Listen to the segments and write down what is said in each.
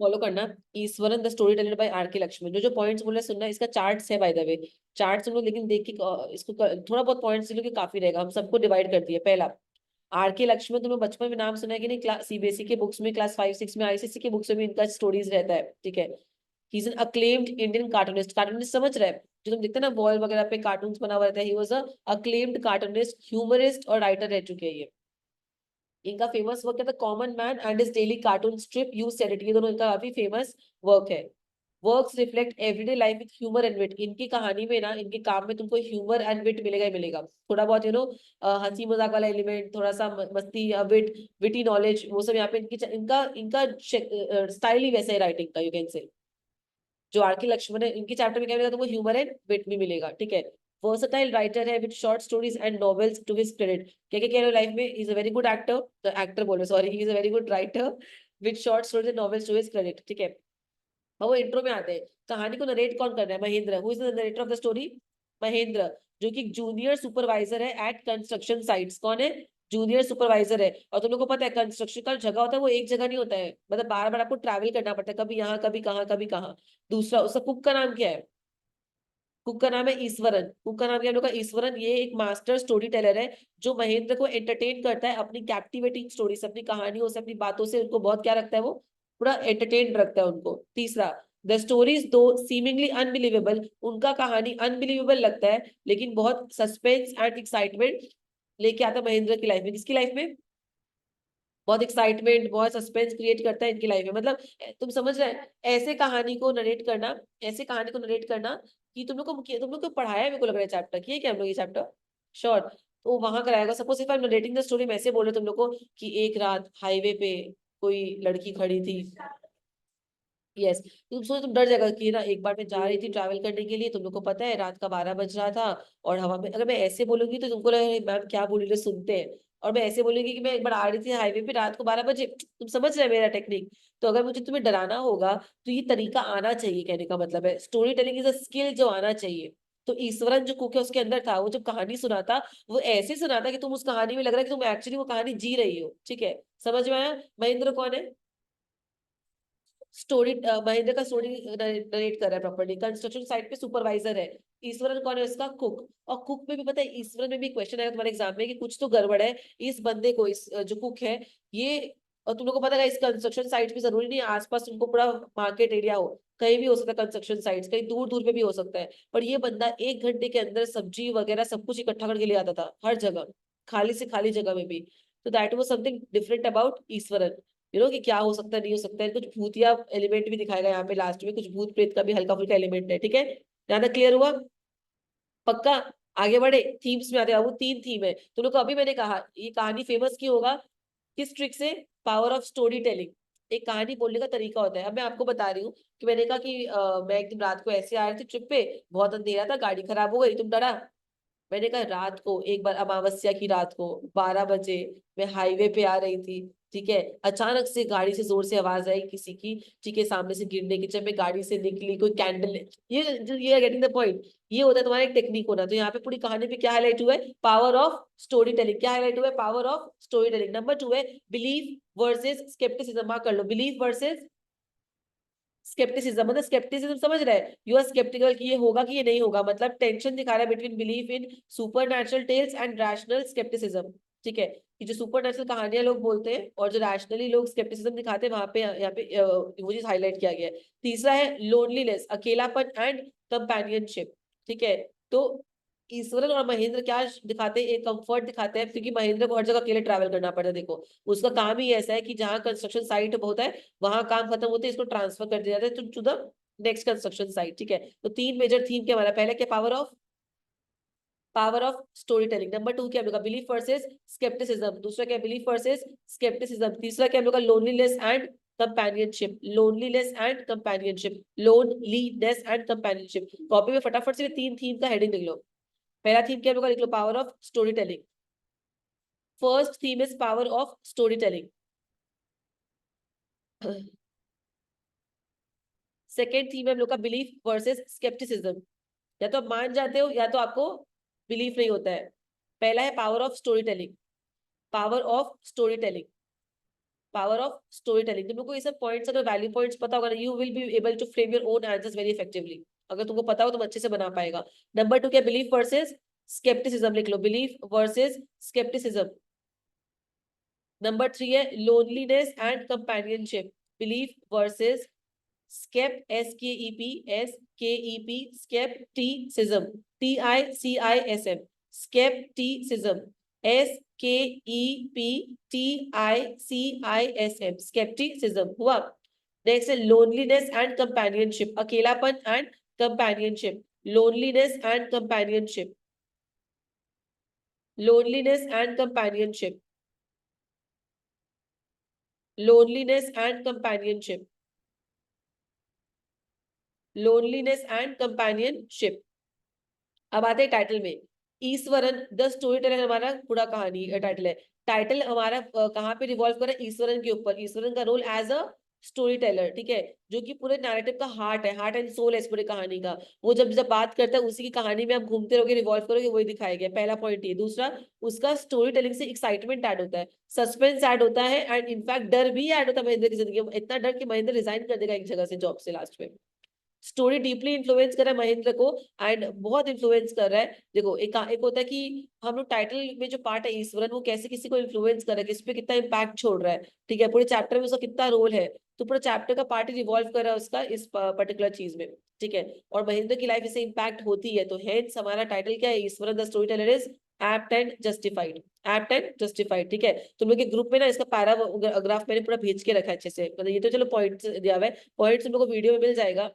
Follow करना। Iswaran the story teller by R K Laxman. जो जो पॉइंट्स बोल रहे सुनना, इसका चार्ट्स है बाय द वे। चार्ट्स हम लोग लेकिन देख के इसको थोड़ा बहुत पॉइंट्स लोग काफी रहेगा। हम सबको डिवाइड कर दिया। पहला, आर के लक्ष्मण, तुम्हें बचपन में नाम सुना है कि नहीं? क्लास सीबीएसई के बुक्स में, क्लास 5 6 में, आईसीएसई के बुक्स में भी इनका स्टोरीज रहता है, ठीक है। He is an acclaimed Indian cartoonist. Cartoonist समझ रहे हैं? जो तुम देखते हैं ना वॉल वगैरह पे कार्टून्स बना हुआ रहता है। He was a acclaimed cartoonist, humorist और राइटर रह चुके हैं ये। इनका फेमस वर्क है the common man and his daily cartoon strip you said it. ये दोनों इनका काफी फेमस वर्क है। Works reflect everyday life with humour and wit. इनकी कहानी में ना, इनके काम में तुमको ह्यूमर एंड विट मिलेगा ही मिलेगा। थोड़ा बहुत हंसी मजाक वाला एलिमेंट, थोड़ा सा मस्ती, विट, विटी नॉलेज, वो सब यहाँ पे इनकी इनका इनका स्टाइल ही वैसे है राइटिंग का, यू कैन से। जो आर के लक्ष्मण है, इनके चैप्टर में क्या मिलेगा तुमको? ह्यूमर एंड विट भी मिलेगा, ठीक है। वर्सटाइल राइटर है with short stories and novels to his credit. क्या क्या कह रहे हो लाइफ में? Is a very good actor, the actor बोल रहे, sorry, he is a very good writer with short stories and novels to his credit, ठीक है। अब वो इंट्रो में आते हैं। कहानी को नरेट कौन कर रहा है? Mahendra. Who is the narrator of the story? Mahendra, जो कि जूनियर सुपरवाइजर है एट कंस्ट्रक्शन साइट्स। कौन है? जूनियर सुपरवाइजर है। और तुम लोग को पता है कंस्ट्रक्शन का जगह होता है वो एक जगह नहीं होता है, मतलब बार बार आपको ट्रैवल करना पड़ता है, कभी यहाँ कभी कहाँ कभी कहाँ। दूसरा, उसका कुक का नाम क्या है? कुक का नाम है ईश्वरन। कुक का नाम क्या है हम लोग का? ईश्वरन। ये एक मास्टर स्टोरी टेलर है जो महेंद्र को एंटरटेन करता है अपनी कैप्टिवेटिंग स्टोरी से, अपनी कहानियों से, अपनी बातों से। उनको बहुत क्या रखता है वो? पूरा एंटरटेन रखता है उनको। तीसरा, द स्टोरीज दो सीमिंगली अनबिलीवेबल। उनका कहानी अनबिलीवेबल लगता है लेकिन बहुत सस्पेंस एंड एक्साइटमेंट लेके आता है महेंद्र की लाइफ में। किसकी लाइफ में? बहुत एक्साइटमेंट, बहुत सस्पेंस क्रिएट करता है इनकी लाइफ में। मतलब तुम समझ रहे हैं? ऐसे कहानी को नरेट करना, ऐसे कहानी को नरेट करना कि तुम लोग को पढ़ाया है, मेरे को लग रहा है चैप्टर किए क्या हम लोग ये चैप्टर? श्योर। तो वहां कराएगा। Suppose if I am narrating the story, मैं ऐसे बोल रहे तुम लोग को कि एक रात हाईवे पे कोई लड़की खड़ी थी। यस, तुम सोचो, तुम डर जाएगा कि ना एक बार मैं जा रही थी ट्रैवल करने के लिए, तुम लोग को पता है रात का 12 बज रहा था और हवा में, अगर मैं ऐसे बोलूंगी तो तुमको लगेगा मैम क्या बोल रही है, सुनते हैं। और मैं ऐसे बोलूंगी कि मैं एक बार आ रही थी हाईवे पे रात को 12 बजे, तुम समझ रहे हैं मेरा टेक्निक? तो अगर मुझे तुम्हें डराना होगा तो ये तरीका आना चाहिए, कहने का मतलब है story telling is a skill जो आना चाहिए। तो ईश्वरन जो कुक है उसके अंदर था, वो जब कहानी सुनाता वो ऐसे सुनाता कि तुम उस कहानी में लग रहा है कि तुम एक्चुअली वो कहानी जी रही हो, ठीक है। समझ में आया? महेंद्र कौन है? स्टोरी, महेंद्र का स्टोरी नरेट कर रहा है प्रॉपर्ली। कंस्ट्रक्शन साइट पे सुपरवाइजर है। ईश्वरन कौन है? उसका कुक। और कुक में भी पता है, ईश्वरन में भी क्वेश्चन आएगा तुम्हारे एग्जाम में कि कुछ तो गड़बड़ है इस बंदे को, इस जो कुक है ये। और तुम लोग को पता है इस कंस्ट्रक्शन साइट पे जरूरी नहीं है आसपास तुमको पूरा मार्केट एरिया हो, कहीं भी हो सकता है कंस्ट्रक्शन साइट्स, कहीं दूर दूर पे भी हो सकता है। पर ये बंदा 1 घंटे के अंदर सब्जी वगैरह सब कुछ इकट्ठा करके ले आता था हर जगह, खाली से खाली जगह में भी। तो that was something different about Eswaran. कि क्या हो सकता है, नहीं हो सकता है। कुछ भूतिया एलिमेंट भी दिखाएगा यहाँ पे लास्ट में, कुछ भूत प्रेत का भी हल्का फुल्का एलिमेंट है, ठीक है। ज्यादा क्लियर हुआ? पक्का? आगे बढ़े, थीम्स में आते हैं। वो 3 थीम है तुम लोग को। अभी मैंने कहा ये कहानी फेमस क्यों होगा? किस ट्रिक से? Power of story telling. एक कहानी बोलने का तरीका होता है। अब मैं आपको बता रही हूँ कि मैंने कहा कि मैं एक दिन रात को ऐसे आ रही थी ट्रिप पे, बहुत अंधेरा था, गाड़ी खराब हो गई, तुम डरा। मैंने कहा रात को एक बार अमावस्या की रात को 12 बजे मैं हाईवे पे आ रही थी, ठीक है। अचानक से गाड़ी से जोर से आवाज आई किसी की, ठीक है, सामने से गिरने की। जब मैं गाड़ी से निकली कोई कैंडल, ये गेटिंग द पॉइंट। ये होता है तुम्हारा एक टेक्निक होना। तो यहाँ पे पूरी कहानी पे क्या हाईलाइट हुआ है? Power of story telling. क्या हाईलाइट हुआ है? Power of story telling. Number 2 है बिलीफ वर्सेस स्केप्टिसिज्म। मार्क कर लो, बिलीफ वर्सेस स्केप्टिसिज्म। मतलब स्केप्टिसिज्म समझ रहे हैं? यू आर स्केप्टिकल कि ये होगा कि ये नहीं होगा, मतलब टेंशन दिखा रहा है between belief in super natural tales and rational scepticism, ठीक है। कि जो सुपर नेचुरल कहानियां लोग बोलते हैं और जो रैशनली लोग स्केप्टिसिज्म दिखाते हैं, वहां पे यहाँ पे वो चीज हाईलाइट किया गया है। तीसरा है लोनलीनेस, अकेलापन एंड कंपेनियनशिप, ठीक है। तो ईश्वरन और महेंद्र क्या दिखाते हैं? एक कंफर्ट दिखाते हैं, क्योंकि महेंद्र को हर जगह अकेले ट्रैवल करना पड़ता है। देखो उसका काम ही ऐसा है कि जहाँ कंस्ट्रक्शन साइट होता है वहां काम खत्म होते हैं, इसको ट्रांसफर कर दिया जाता है to the next construction site, ठीक है। तो 3 मेजर थीम क्या हमारा? पहला क्या? Power of story telling. Number 2 क्या हम लोग का? Belief versus scepticism. दूसरा क्या? Belief versus scepticism. तीसरा क्या हम लोग का? Loneliness and companionship. Loneliness and companionship. Loneliness and companionship. Copy में फटाफट से 3 थीम का हेडिंग लिख लो। पहला थीम क्या हम लोग का? लिख लो, power of story telling. First theme is power of story telling. Second theme है हम लोग का बिलीफ वर्सेस स्केप्टिसिज्म। या तो आप मान जाते हो या तो आपको बिलीफ नहीं होता है। पहला है power of story telling. Power of story telling. Power of story telling. तुम लोग को ये सब पॉइंट्स, अगर वैल्यू पॉइंट्स पता होगा ना, you will be able to frame your own answers very effectively. अगर तुमको पता हो तुम अच्छे से बना पाएगा। नंबर 2 क्या, बिलीफ वर्सेस स्केप्टिसिज्म लिख लो, बिलीफ वर्सेस स्केप्टिसिज्म। नंबर 3 है loneliness and companionship, belief versus scep, SKEP scepticism, TICISM scepticism, SKEPTICISM scepticism हुआ। नेक्स्ट है लोनलीनेस एंड कंपेनियनशिप, अकेलापन and companionship, loneliness and companionship, loneliness and companionship, loneliness and companionship, loneliness and companionship. अब आते हैं title में, Eswaran the story Taylor हमारा पूरा कहानी टाइटल है। टाइटल हमारा कहाँ पे रिवॉल्व कर रहा है, ईश्वरन के ऊपर, ईश्वरन का role as a story teller, ठीक है, जो कि पूरे नैरेटिव का हार्ट है, हार्ट एंड सोल है इस पूरी कहानी का। वो जब जब बात करता है उसी की कहानी में आप घूमते रहोगे, रिवॉल्व करोगे, वही दिखाया गया। पहला पॉइंट ये। दूसरा, उसका स्टोरी टेलिंग से एक्साइटमेंट ऐड होता है, सस्पेंस ऐड होता है, एंड इनफैक्ट डर भी ऐड होता है महेंद्र की जिंदगी में। इतना डर कि महेंद्र रिजाइन कर देगा एक जगह से, जॉब से लास्ट में। स्टोरी डीपली इन्फ्लुएंस कर रहा है महेंद्र को, एंड बहुत इन्फ्लुएंस कर रहा है। देखो एक होता है कि हम लोग टाइटल में जो पार्ट है ईश्वरन, वो कैसे किसी को इन्फ्लुएंस कर रहा है, किस पे कितना इम्पैक्ट छोड़ रहा है, ठीक है, पूरे चैप्टर में उसका कितना रोल है। तो पूरा चैप्टर का पार्ट रिवॉल्व कर रहा है उसका इस पर्टिकुलर चीज में, ठीक है। और महेंद्र की लाइफ इससे इम्पैक्ट होती है, तो हेंस हमारा टाइटल क्या है, Eswaran the story teller is apt and justified, apt and justified, ठीक है। तुम लोग के ग्रुप में ना इसका पैराग्राफ मैंने पूरा भेज के रखा है अच्छे से, मतलब ये तो चलो पॉइंट्स दिया हुआ है, पॉइंट्स तुम लोग को वीडियो में मिल जाएगा,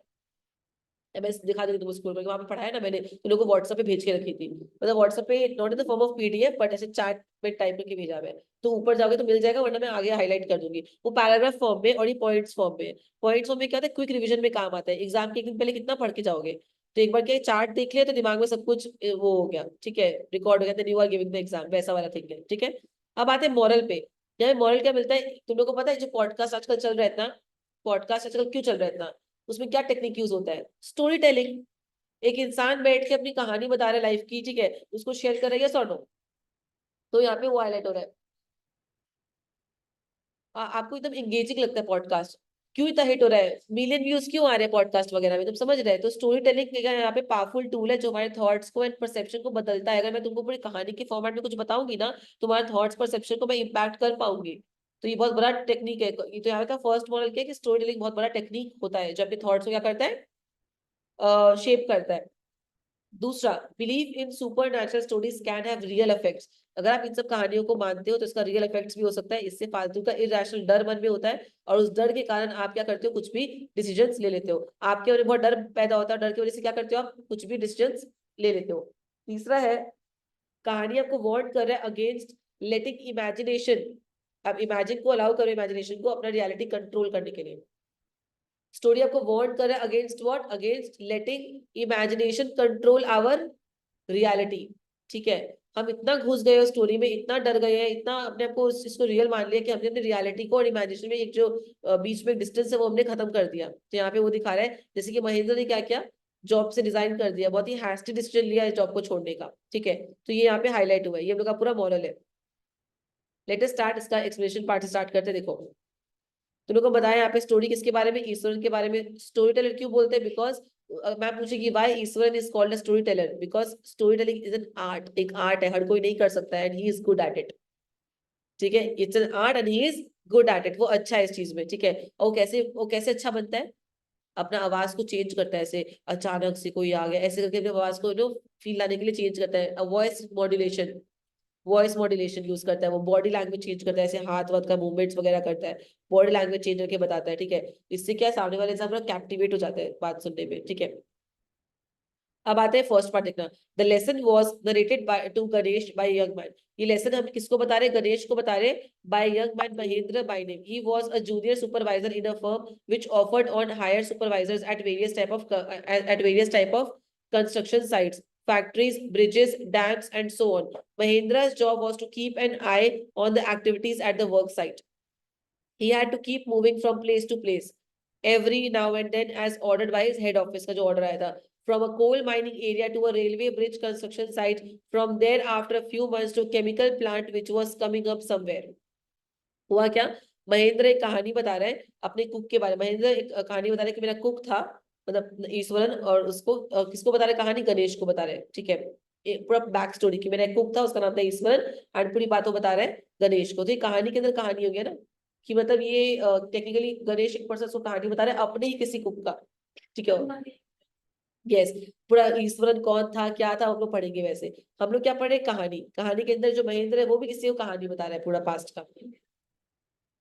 मैं दिखा दूंगी तुमको स्कूल में, वहां पे पढ़ाया ना मैंने, तो लोगों को व्हाट्सएप पे भेज के रखी थी, मतलब व्हाट्सएप पे not in the form of PDF but ऐसे चैट में टाइप करके भेजा हुआ है। तो ऊपर जाओगे तो मिल जाएगा, वरना मैं आगे हाईलाइट कर दूंगी। वो पैराग्राफ फॉर्म में और ये पॉइंट्स फॉर्म में। पॉइंट्स फॉर्म में क्या होता है, क्विक रिविजन में काम आता है, एग्जाम के एक दिन पहले कितना पढ़ के जाओगे, तो एक बार क्या चार्ट देख लिया तो दिमाग में सब कुछ वो हो गया, ठीक है, रिकॉर्ड हो गया, you are giving the exam, वैसा वाला थिंग है, ठीक है। अब आते हैं मॉरल पे। यहाँ मॉरल क्या मिलता है, तुम लोग को पता है जो पॉडकास्ट आजकल चल रहा है इतना, पॉडकास्ट आजकल क्यों चल रहा है इतना, उसमें क्या टेक्निक यूज होता है, स्टोरी टेलिंग। एक इंसान बैठ के अपनी कहानी बता रहा है लाइफ की, ठीक है, उसको शेयर कर रहा है, यस और नो, तो यहाँ पे वो हाईलाइट हो रहा है। आपको एकदम एंगेजिंग लगता है पॉडकास्ट, क्यों इतना हिट हो रहा है, मिलियन व्यूज क्यों आ रहे हैं पॉडकास्ट वगैरह में, तुम समझ रहे हैं। तो स्टोरी टेलिंग यहाँ पे पावरफुल टूल है जो हमारे थॉट्स को एंड परसेप्शन को बदलता है। अगर मैं तुमको पूरी कहानी के फॉर्मेट में कुछ बताऊंगी ना, तुम्हारे थॉट्स परसेप्शन को मैं इम्पैक्ट कर पाऊंगी। तो ये बहुत बड़ा टेक्निक है। ये तो यहाँ का फर्स्ट मॉडल क्या है कि स्टोरी टेलिंग बहुत बड़ा टेक्निक होता है जो अपने थॉट्स को क्या करता है, शेप करता है। दूसरा, believe in super natural stories can have real effects. अगर आप इन सब कहानियों को मानते हो तो इसका रियल इफेक्ट्स भी हो सकता है, इससे फालतू का इरेशनल डर मन में होता है, और उस डर के कारण आप क्या करते हो, कुछ भी डिसीजंस ले लेते हो। आपके वजह बहुत डर पैदा होता है, डर की वजह से क्या करते हो, आप कुछ भी डिसीजंस ले लेते हो। तीसरा है, कहानी आपको वार्न कर रहा है अगेंस्ट लेटिंग इमेजिनेशन। आप इमेजिन को अलाउ करो, इमेजिनेशन को अपना रियलिटी कंट्रोल करने के लिए। स्टोरी आपको वार्न कर रहा है against what, against letting imagination control our reality, ठीक है। हम इतना घुस गए स्टोरी में, इतना डर गए हैं, इतना अपने आपको इसको रियल मान लिया कि हमने अपनी रियलिटी को और इमेजिनेशन में एक जो बीच में डिस्टेंस है वो हमने खत्म कर दिया। तो यहाँ पे वो दिखा रहा है जैसे कि महेंद्र ने क्या किया, जॉब से रिजाइन कर दिया, बहुत ही हैस्टी डिसीजन लिया है जॉब को छोड़ने का, ठीक है। तो ये यहाँ पे हाईलाइट हुआ है, ये हम लोग का पूरा मॉरल है। लेट अस स्टार्ट, इसका एक्सप्लेनेशन पार्ट स्टार्ट करते, देखो तुम लोग को बताया यहाँ पे स्टोरी किसके बारे में, ईश्वरन के बारे में। स्टोरी टेलर क्यों बोलते हैं, बिकॉज मैं पूछेगी why Iswaran is called a story teller, because story telling is an art, एक आर्ट है, हर कोई नहीं कर सकता है, and he is good at it, ठीक है। It's an art and he is good at it, वो अच्छा है इस चीज में, ठीक है। और वो कैसे अच्छा बनता है, अपना आवाज को चेंज करता है, ऐसे अचानक से कोई आ गया ऐसे करके अपनी आवाज को फील लाने के लिए चेंज करता है, voice modulation, voice modulation use करता है, वो बॉडी लैंग्वेज चेंज करता है, ऐसे हाथ वाथ का मूवमेंट्स वगैरह करता है, बॉडी लैंग्वेज चेंज करके बताता है, ठीक है। इससे क्या सामने वाले इंसान पूरा कैप्टिवेट हो जाता है बात सुनने में, ठीक है। अब आते हैं फर्स्ट पार्ट देखना, the lesson was narrated by to Ganesh by young man. ये लेसन हम किसको बता रहे, गणेश को बता रहे, by young man Mahendra by name. He was a junior supervisor in a firm which offered on hire supervisors at various type of construction sites, factories, bridges, dams, and so on. Mahendra's job was to keep an eye on the activities at the work site. He had to keep moving from place to place every now and then as ordered by his head office का जो order आया था. From a coal mining area to a railway bridge construction site. From there after a few months to a chemical plant which was coming up somewhere. हुआ क्या, महेंद्र एक कहानी बता रहा है अपने कुक के बारे में। महेंद्र एक कहानी बता रहा है कि मेरा कुक था, मतलब ईश्वरन, और उसको किसको बता रहे कहानी, गणेश को बता रहे हैं, ठीक है। एक पूरा बैक स्टोरी की मेरा एक कुक था, उसका नाम था ईश्वरन, एंड पूरी बातों बता रहे हैं गणेश को। तो ये कहानी के अंदर कहानी हो गया ना, कि मतलब ये टेक्निकली गणेश एक पर्सन को कहानी बता रहे हैं अपने ही किसी कुक का, ठीक है। यस, पूरा ईश्वरन कौन था क्या था हम लोग पढ़ेंगे। वैसे हम लोग क्या पढ़े, कहानी। कहानी के अंदर जो महेंद्र है वो भी किसी को कहानी बता रहा है पूरा पास्ट का।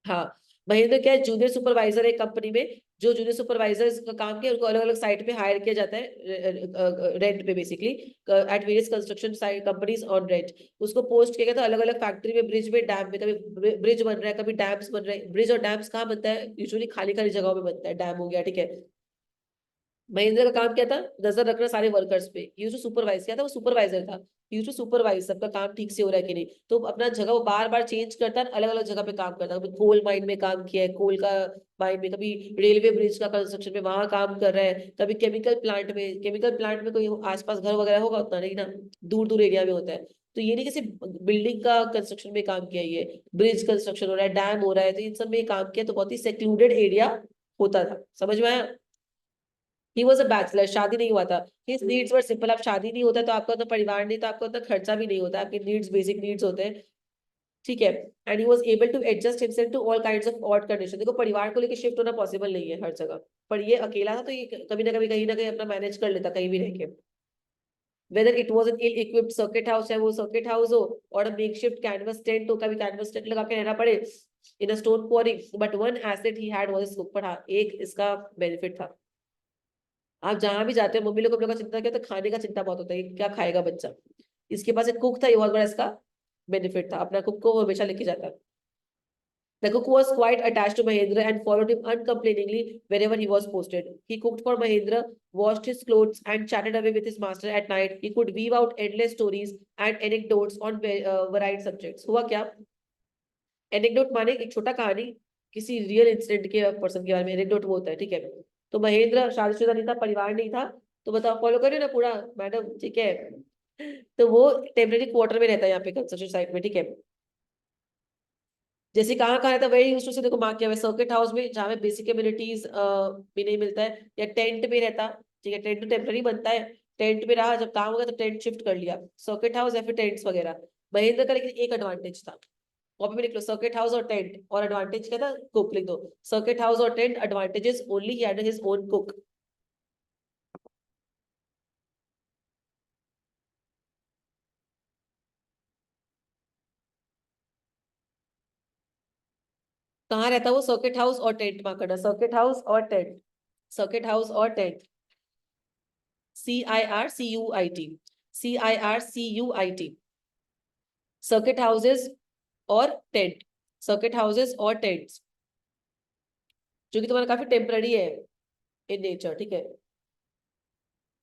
हाँ, महेंद्र क्या है, जूनियर सुपरवाइजर है कंपनी में। जो जूनियर सुपरवाइजर का काम किया, उनको अलग अलग साइट पे हायर किया जाता है रेंट पे, basically at various construction site companies on rent. उसको पोस्ट किया गया था अलग अलग फैक्ट्री में, ब्रिज में, डैम में। कभी ब्रिज बन रहा है, कभी डैम्स बन रहे हैं। ब्रिज और डैम्स कहाँ बनता है, यूजुअली खाली खाली जगहों में बनता है, डैम हो गया, ठीक है। महेंद्र का काम क्या था, नजर रखना सारे वर्कर्स पे। ये जो सुपरवाइज किया था वो सुपरवाइजर था, ये जो सुपरवाइज सबका काम ठीक से हो रहा है कि नहीं। तो अपना जगह वो बार बार चेंज करता है, अलग अलग जगह पे काम करता है। कभी कोल माइन में काम किया है, कोल का माइन में, कभी रेलवे ब्रिज का कंस्ट्रक्शन में वहां काम कर रहा है, कभी केमिकल प्लांट में। केमिकल प्लांट में कोई आसपास घर वगैरह होगा उतना नहीं ना, दूर दूर एरिया में होता है। तो ये नहीं किसी बिल्डिंग का कंस्ट्रक्शन में काम किया, ये ब्रिज कंस्ट्रक्शन हो रहा है, डैम हो रहा है, तो इन सब में काम किया। तो बहुत ही सेक्लूडेड एरिया होता था, समझ में आया। ही वॉज अ बैचलर, शादी नहीं हुआ था। His needs were simple. आप शादी नहीं होता तो आपका उतना परिवार नहीं, तो आपका उतना खर्चा भी नहीं होता। आपके नीड्स बेसिक नीड्स होते हैं, ठीक है। And he was able to adjust himself to all kinds of odd condition. देखो परिवार को लेकर शिफ्ट होना पॉसिबल नहीं है हर जगह, पर ये अकेला था तो ये कभी ना कभी कहीं ना कहीं अपना मैनेज कर लेता कहीं भी रह के। Whether it was an ill equipped circuit house, चाहे वो सर्किट हाउस हो और अ मेकशिफ्ट कैनवस टेंट हो, कभी कैनवस टेंट लगा के रहना पड़े in a stone quarry. But one asset he had was cook. पर हाँ, एक इसका बेनिफिट था, आप जहां भी जाते हैं मम्मी लोग का चिंता क्या, तो खाने का चिंता बहुत होता है कि क्या खाएगा बच्चा। इसके पास एक कुक था, ये बहुत बड़ा इसका बेनिफिट था। अपना कुक को वो हमेशा लेके जाता है। The cook was quite attached to Mahendra and followed him uncomplainingly wherever he was posted. He cooked for Mahendra, washed his clothes, and chatted away with his master at night. He could weave out endless stories and anecdotes on varied subjects. हुआ क्या? Anecdote माने एक छोटा कहानी किसी real incident के person के बारे में, एनेक्डोट वो होता है, ठीक है। तो महेंद्र शादीशुदा नहीं था, परिवार नहीं था, तो बताओ, फॉलो करिए ना पूरा मैडम, ठीक है। तो वो टेम्परेरी क्वार्टर में रहता है यहाँ पे कंस्ट्रक्शन साइट में, ठीक है। जैसे कहाँ कहाँ रहता है वही यूज से देखो मार्क किया हुआ है, सर्किट हाउस में जहाँ पे बेसिक एम्यूनिटीज भी नहीं मिलता है, या टेंट में रहता, ठीक है। टेंट तो टेम्परेरी बनता है, टेंट में रहा, जब काम हो गया तो टेंट शिफ्ट कर लिया, सर्किट हाउस या फिर टेंट्स वगैरह। महेंद्र का लेकिन एक एडवांटेज था, कॉपी में लिख लो, सर्किट हाउस और टेंट, और एडवांटेज क्या था, कुक लिख दो। सर्किट हाउस और tent advantages, only he had his own cook. कहाँ रहता वो, सर्किट हाउस और टेंट, मार्क करना, सर्किट हाउस और टेंट, सर्किट हाउस और tent. CIRCUIT, CIRCUIT, circuit houses और टेंट, सर्किट हाउसेस और टेंट्स, जो कि तुम्हारा काफी टेम्पररी है इन नेचर, ठीक है।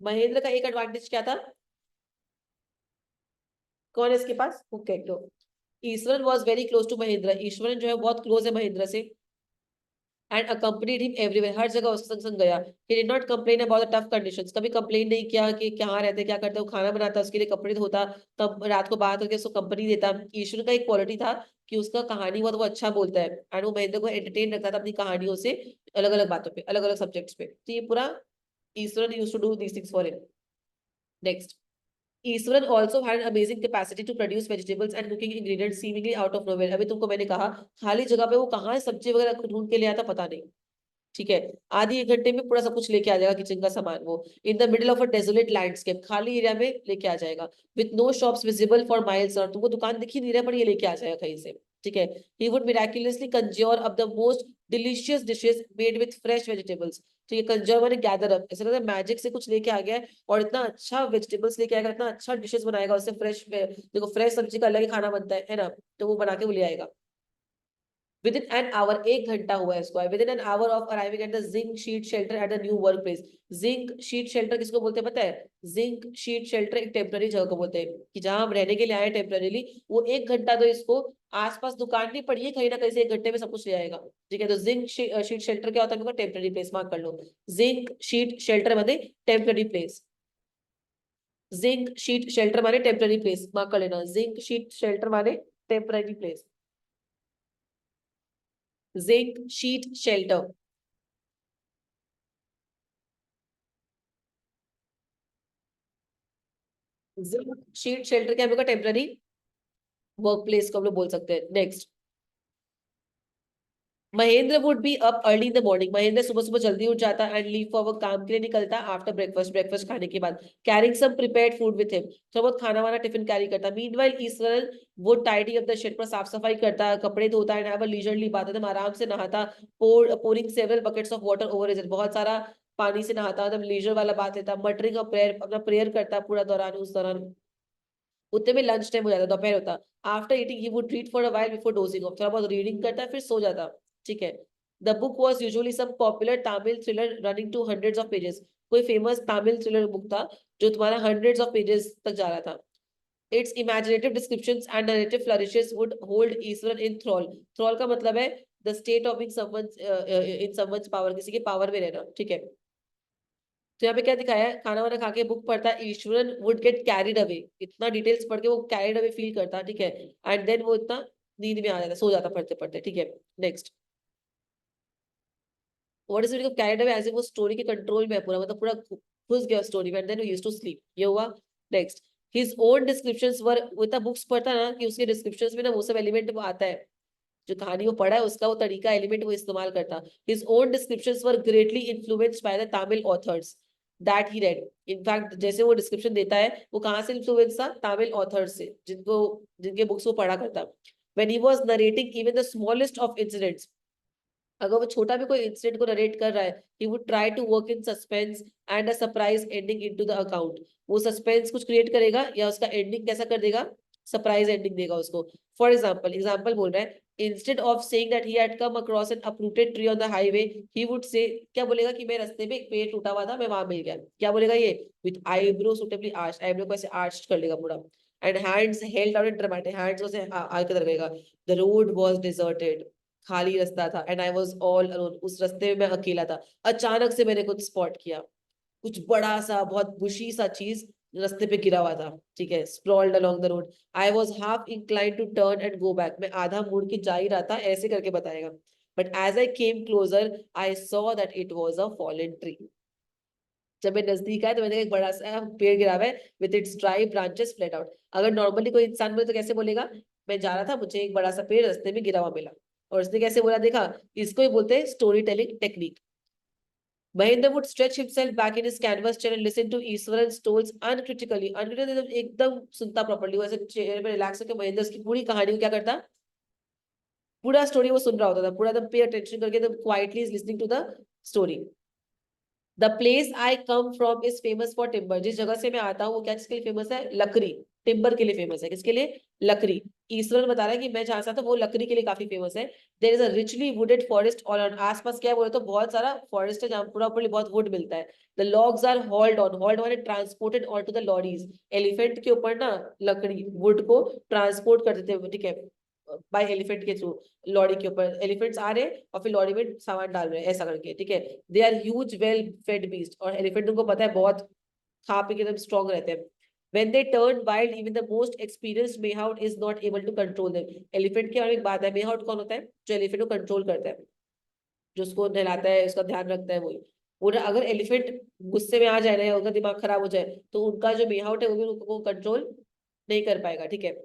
महेंद्र का एक एडवांटेज क्या था, कौन है इसके पास, कुक है तो। Iswaran was very close to Mahendra, Iswaran जो है बहुत क्लोज है महेंद्र से। एंड accompanied him everywhere, हर जगह उसके संग संग गया। he did not complain about the tough conditions, कभी कंप्लेन नहीं किया कि कहाँ रहते क्या करते, वो खाना बनाता, उसके लिए कपड़े धोता, तब रात को बाहर करके उसको कंपनी देता। ईश्वर का एक क्वालिटी था कि उसका कहानी बहुत वो अच्छा बोलता है, एंड वो महेंद्र को एंटरटेन रखता था अपनी कहानियों से, अलग अलग बातों पे, अलग अलग सब्जेक्ट्स पे। तो ये पूरा Ishwar used to do these things for him. Next, Eastman also had an amazing capacity to produce vegetables and cooking ingredients seemingly out of nowhere। अभी तुमको मैंने कहा खाली जगह पे वो कहाँ सब्जी वगैरह ढूंढ के ले आता पता नहीं, ठीक है। आधी एक घंटे में पूरा सब कुछ लेके आ जाएगा किचन का सामान वो। In the middle of a desolate landscape, खाली एरिया में लेके आ जाएगा। With no shops visible for miles, और तुमको दुकान दिख ही नहीं रहा पर ये लेके आ जाएगा कहीं से, ठीक है। He would miraculously conjure up the most delicious dishes made with fresh vegetables. तो ये कंज्योर मैंने गैदर अप, ऐसा लगता है मैजिक से कुछ लेके आ गया है और इतना अच्छा वेजिटेबल्स लेके आएगा, इतना अच्छा डिशेस बनाएगा उससे, फ्रेश, देखो फ्रेश सब्जी का अलग ही खाना बनता है ना, तो वो बना के वो ले आएगा। विद इन एन आवर, एक घंटा हुआ है इसको, with in an hour of arriving at the zinc sheet shelter at the new work place. Zinc sheet shelter किसको बोलते हैं पता है, जिंक शीट शेल्टर एक टेम्पररी जगह को बोलते हैं, कि जहां हम रहने के लिए आए टेम्पररीली। वो एक घंटा तो इसको आसपास दुकान नहीं पड़ी है, कहीं ना कहीं से एक घंटे में सब कुछ ले आएगा, ठीक है। तो जिंक शीट शेल्टर क्या होता है, टेम्पररी प्लेस, मार्क कर लो। जिंक शीट शेल्टर माने temporary place, zinc sheet shelter माने टेम्पररी प्लेस, मार्क कर लेना, जिंक शीट शेल्टर माने temporary place. Zinc sheet shelter. Zinc sheet shelter क्या होगा? टेम्पररी वर्क प्लेस को हम लोग बोल सकते हैं। Next, Mahendra would be up early in the morning. Mahendra सुबह सुबह जल्दी उठ जाता एंड लीव फॉर वर्क, काम के लिए निकलता आफ्टर ब्रेकफास्ट, ब्रेकफास्ट खाने के बाद। Carrying some prepared food with him, थोड़ा बहुत खाना वाना टिफिन कैरी करता। मीनवाइल ईश्वरन वो टाइडी अप द शेड, पर साफ सफाई करता, कपड़े धोता एंड हैव अ लीजरली बात, एकदम आराम से नहाता। Pouring several buckets of water over his head, बहुत सारा पानी से नहाता, एकदम लीजर वाला बात लेता। मटरिंग अ प्रेयर, अपना प्रेयर करता पूरा दौरान, उस दौरान। उतने में लंच टाइम हो जाता, दोपहर होता। After eating he would read for a while before dozing off, थोड़ा बहुत रीडिंग करता फिर सो जाता। ठीक है। The book was usually some popular Tamil thriller running to hundreds of pages, कोई फेमस तामिल थ्रिलर बुक था जो तुम्हारा हंड्रेड्स ऑफ पेजेस तक जा रहा था। Its imaginative descriptions and narrative flourishes would hold Ishwar in thrall. Thrall का मतलब है the state of being someone in someone's power, किसी के पावर में रहना। ठीक है। तो यहाँ पे क्या दिखाया है? खाना वाना खा के बुक पढ़ता, Eswaran would get carried away, इतना डिटेल्स पढ़ के वो कैरिड अवे फील करता। ठीक है। एंड देन वो इतना नींद में आ जाता, सो जाता पढ़ते पढ़ते। ठीक है। Next, what is meaning of carried away? As if वो स्टोरी के कंट्रोल में है पूरा, मतलब पूरा घुस गया स्टोरी में, एंड देन वो यूज्ड टू स्लीप, ये हुआ। Next, his own descriptions were, वो इतना बुक्स पढ़ता ना कि उसके डिस्क्रिप्शंस में ना वो सब एलिमेंट वो आता है, जो कहानी वो पढ़ा है उसका वो तरीका एलिमेंट वो इस्तेमाल करता। His own descriptions were greatly influenced by the Tamil authors that he red. In fact जैसे वो डिस्क्रिप्शन देता है वो कहाँ से इन्फ्लुएंस था? तमिल ऑथर्स से, जिनको जिनके बुक्स वो पढ़ा करता। when he was narrating even the smallest of incidents, अगर वो छोटा भी कोई इंसिडेंट को नरेट कर रहा है, he would try to work in suspense and a surprise ending into the account, वो सस्पेंस कुछ क्रिएट करेगा या उसका एंडिंग कैसा कर देगा? सरप्राइज एंडिंग देगा उसको। फॉर एग्जाम्पल, एग्जाम्पल बोल रहा है, instead of saying that he had come across an uprooted tree on the highway, he would say, क्या बोलेगा कि मैं रास्ते में एक पेड़ टूटा हुआ था, मैं वहां मिल गया। क्या बोलेगा ये? with eyebrow suitably arched, eyebrow को ऐसे arched कर लेगा पूरा, and hands held out in dramatic, hands को ऐसे आगे तरफ रहेगा। the road was deserted, खाली रास्ता था, and I was all alone, उस रास्ते में मैं अकेला था। अचानक से मैंने कुछ स्पॉट किया, कुछ बड़ा सा बहुत बुशी सा चीज रास्ते पे गिरा हुआ था। ठीक है। Sprawled along the road, I was half inclined to turn and go back, मैं आधा मुड़ के जा ही रहा था, ऐसे करके बताएगा। But as I came closer I saw that it was a fallen tree, जब मैं नजदीक आया तो मैंने एक बड़ा सा पेड़ गिरा हुआ है with its dry branches flat out. अगर नॉर्मली कोई इंसान बोले तो कैसे बोलेगा? मैं जा रहा था, मुझे एक बड़ा सा पेड़ रास्ते में गिरा हुआ मिला। और उसने कैसे बोला देखा? इसको ही बोलते हैं story telling technique. Mahendra would stretch himself back in his canvas chair and listen to Iswaran's stories uncritically. Uncritically एकदम सुनता प्रॉपर्ली, वो ऐसे चेयर पे रिलैक्स होकर महेंद्र की पूरी कहानी को क्या करता? पूरा स्टोरी वो सुन रहा होता था, पूरा एकदम पे अटेंशन करके एकदम quietly is listening to the story. The place I come from is famous for timber, जिस जगह से मैं आता हूँ वो क्या किसके लिए फेमस है? लकड़ी, टिम्बर के लिए फेमस है। किसके लिए? लकड़ी। ईश्वर बता रहा है कि मैं जहां से आता हूँ वो लकड़ी के लिए काफी फेमस है। There is a richly wooded forest all around, आसपास क्या है बोले तो बहुत सारा फॉरेस्ट है जहाँ पूरा ऊपर बहुत वुड मिलता है। The logs are hauled on, hauled माने transported on to the lorries, elephant के ऊपर ना लकड़ी वुड को ट्रांसपोर्ट करते थे। ठीक है। बाय एलिफेंट के थ्रू, लॉरी के ऊपर एलिफेंट्स आ रहे हैं और फिर लॉरी में सामान डाल रहे हैं, ऐसा करके। ठीक है। They are huge well fed beast, और एलिफेंट को पता है बहुत खा पी के एकदम स्ट्रॉन्ग रहते हैं। When they turn wild, even the most experienced mayhound is not able to control them. Elephant के बारे में एक बात है, mayhound कौन होता है? जो एलिफेंट को कंट्रोल करता है, जो उसको नहलाता है, उसका ध्यान रखता है, वही। वो अगर एलिफेंट गुस्से में आ जाए ना, उनका दिमाग खराब हो जाए, तो उनका जो मेहाउट है वो भी उनको कंट्रोल नहीं कर पाएगा। ठीक है।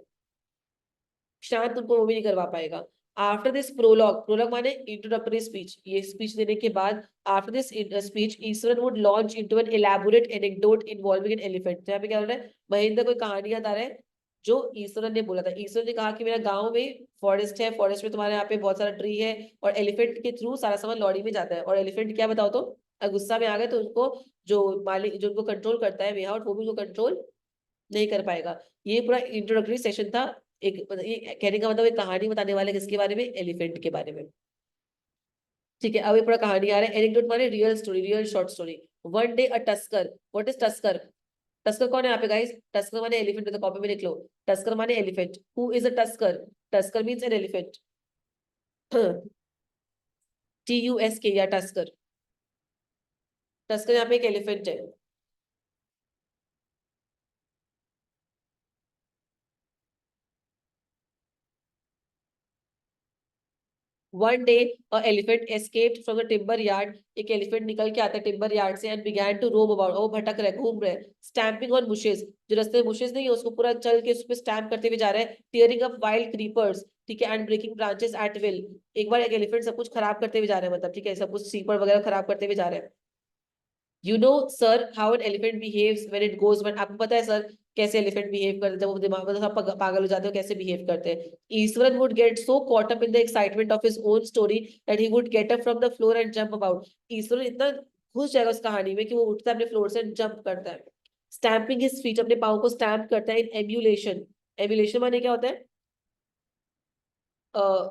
शांत उनको वो भी नहीं करवा पाएगा। आफ्टर दिस प्रोलॉग, प्रोलॉग माने इंट्रोडक्टरी स्पीच, ये स्पीच देने के बाद after this speech Ishwar would launch into an elaborate anecdote involving an elephant. यहाँ पे क्या हो रहा है? महेंद्र कोई कहानी याद आ रहा है जो ईश्वर ने बोला था। ईश्वर ने कहा कि मेरा गांव में फॉरेस्ट है, फॉरेस्ट में तुम्हारे यहाँ पे बहुत सारा ट्री है, और एलिफेंट के थ्रू सारा सामान लॉरी में जाता है। और एलिफेंट क्या बताओ तो, अगर गुस्सा में आ गए तो उनको जो मालिक जो उनको कंट्रोल करता है मेहाउट, वो भी उनको कंट्रोल नहीं कर पाएगा। ये पूरा इंट्रोडक्टरी सेशन था। एक मतलब ये कहने का मतलब एक कहानी बताने वाले किसके बारे में? एलिफेंट के बारे में। ठीक है। अब ये पूरा कहानी आ रहा है। एनेक्डोट माने real story, real short story. One day a tusker, what is tusker? Tusker कौन है यहाँ पे गाइस? टस्कर माने एलिफेंट, तो कॉपी में लिख लो। टस्कर माने elephant. Who is a tusker? Tusker means an elephant. TUSK या टस्कर। टस्कर यहाँ पे एक एलिफेंट है। One day, a elephant escaped from the timber yard. एक एलिफेंट निकल के आता है टिम्बर यार्ड से and began to roam about. वो भटक रहा है, घूम रहा है. Stamping on bushes. जो रास्ते में bushes नहीं है उसको पूरा चल के उस पे स्टैम्प करते हुए जा रहा है. Tearing up wild creepers. ठीक है, and breaking branches at will. एक बार एक एलिफेंट सब कुछ खराब करते हुए जा रहा है, मतलब ठीक है, सब कुछ सीपर वगैरह खराब करते हुए जा रहा है. You know, sir, how an elephant behaves when it goes mad. आपको पता है सर कैसे एलिफेंट बिहेव करते हैं, जब वो दिमाग में सब पागल हो जाते हो कैसे बिहेव करते हैं. Eswaran would get so caught up in the excitement of his own story that he would get up from the floor and jump about. Eswaran इतना घुस जाएगा उस कहानी में कि वो उठता है अपने फ्लोर से जंप करता है. स्टैम्पिंग हिज फीट, अपने पाँव को स्टैम्प करता है इन एम्यूलेशन. एम्यूलेशन माने क्या होता है? uh,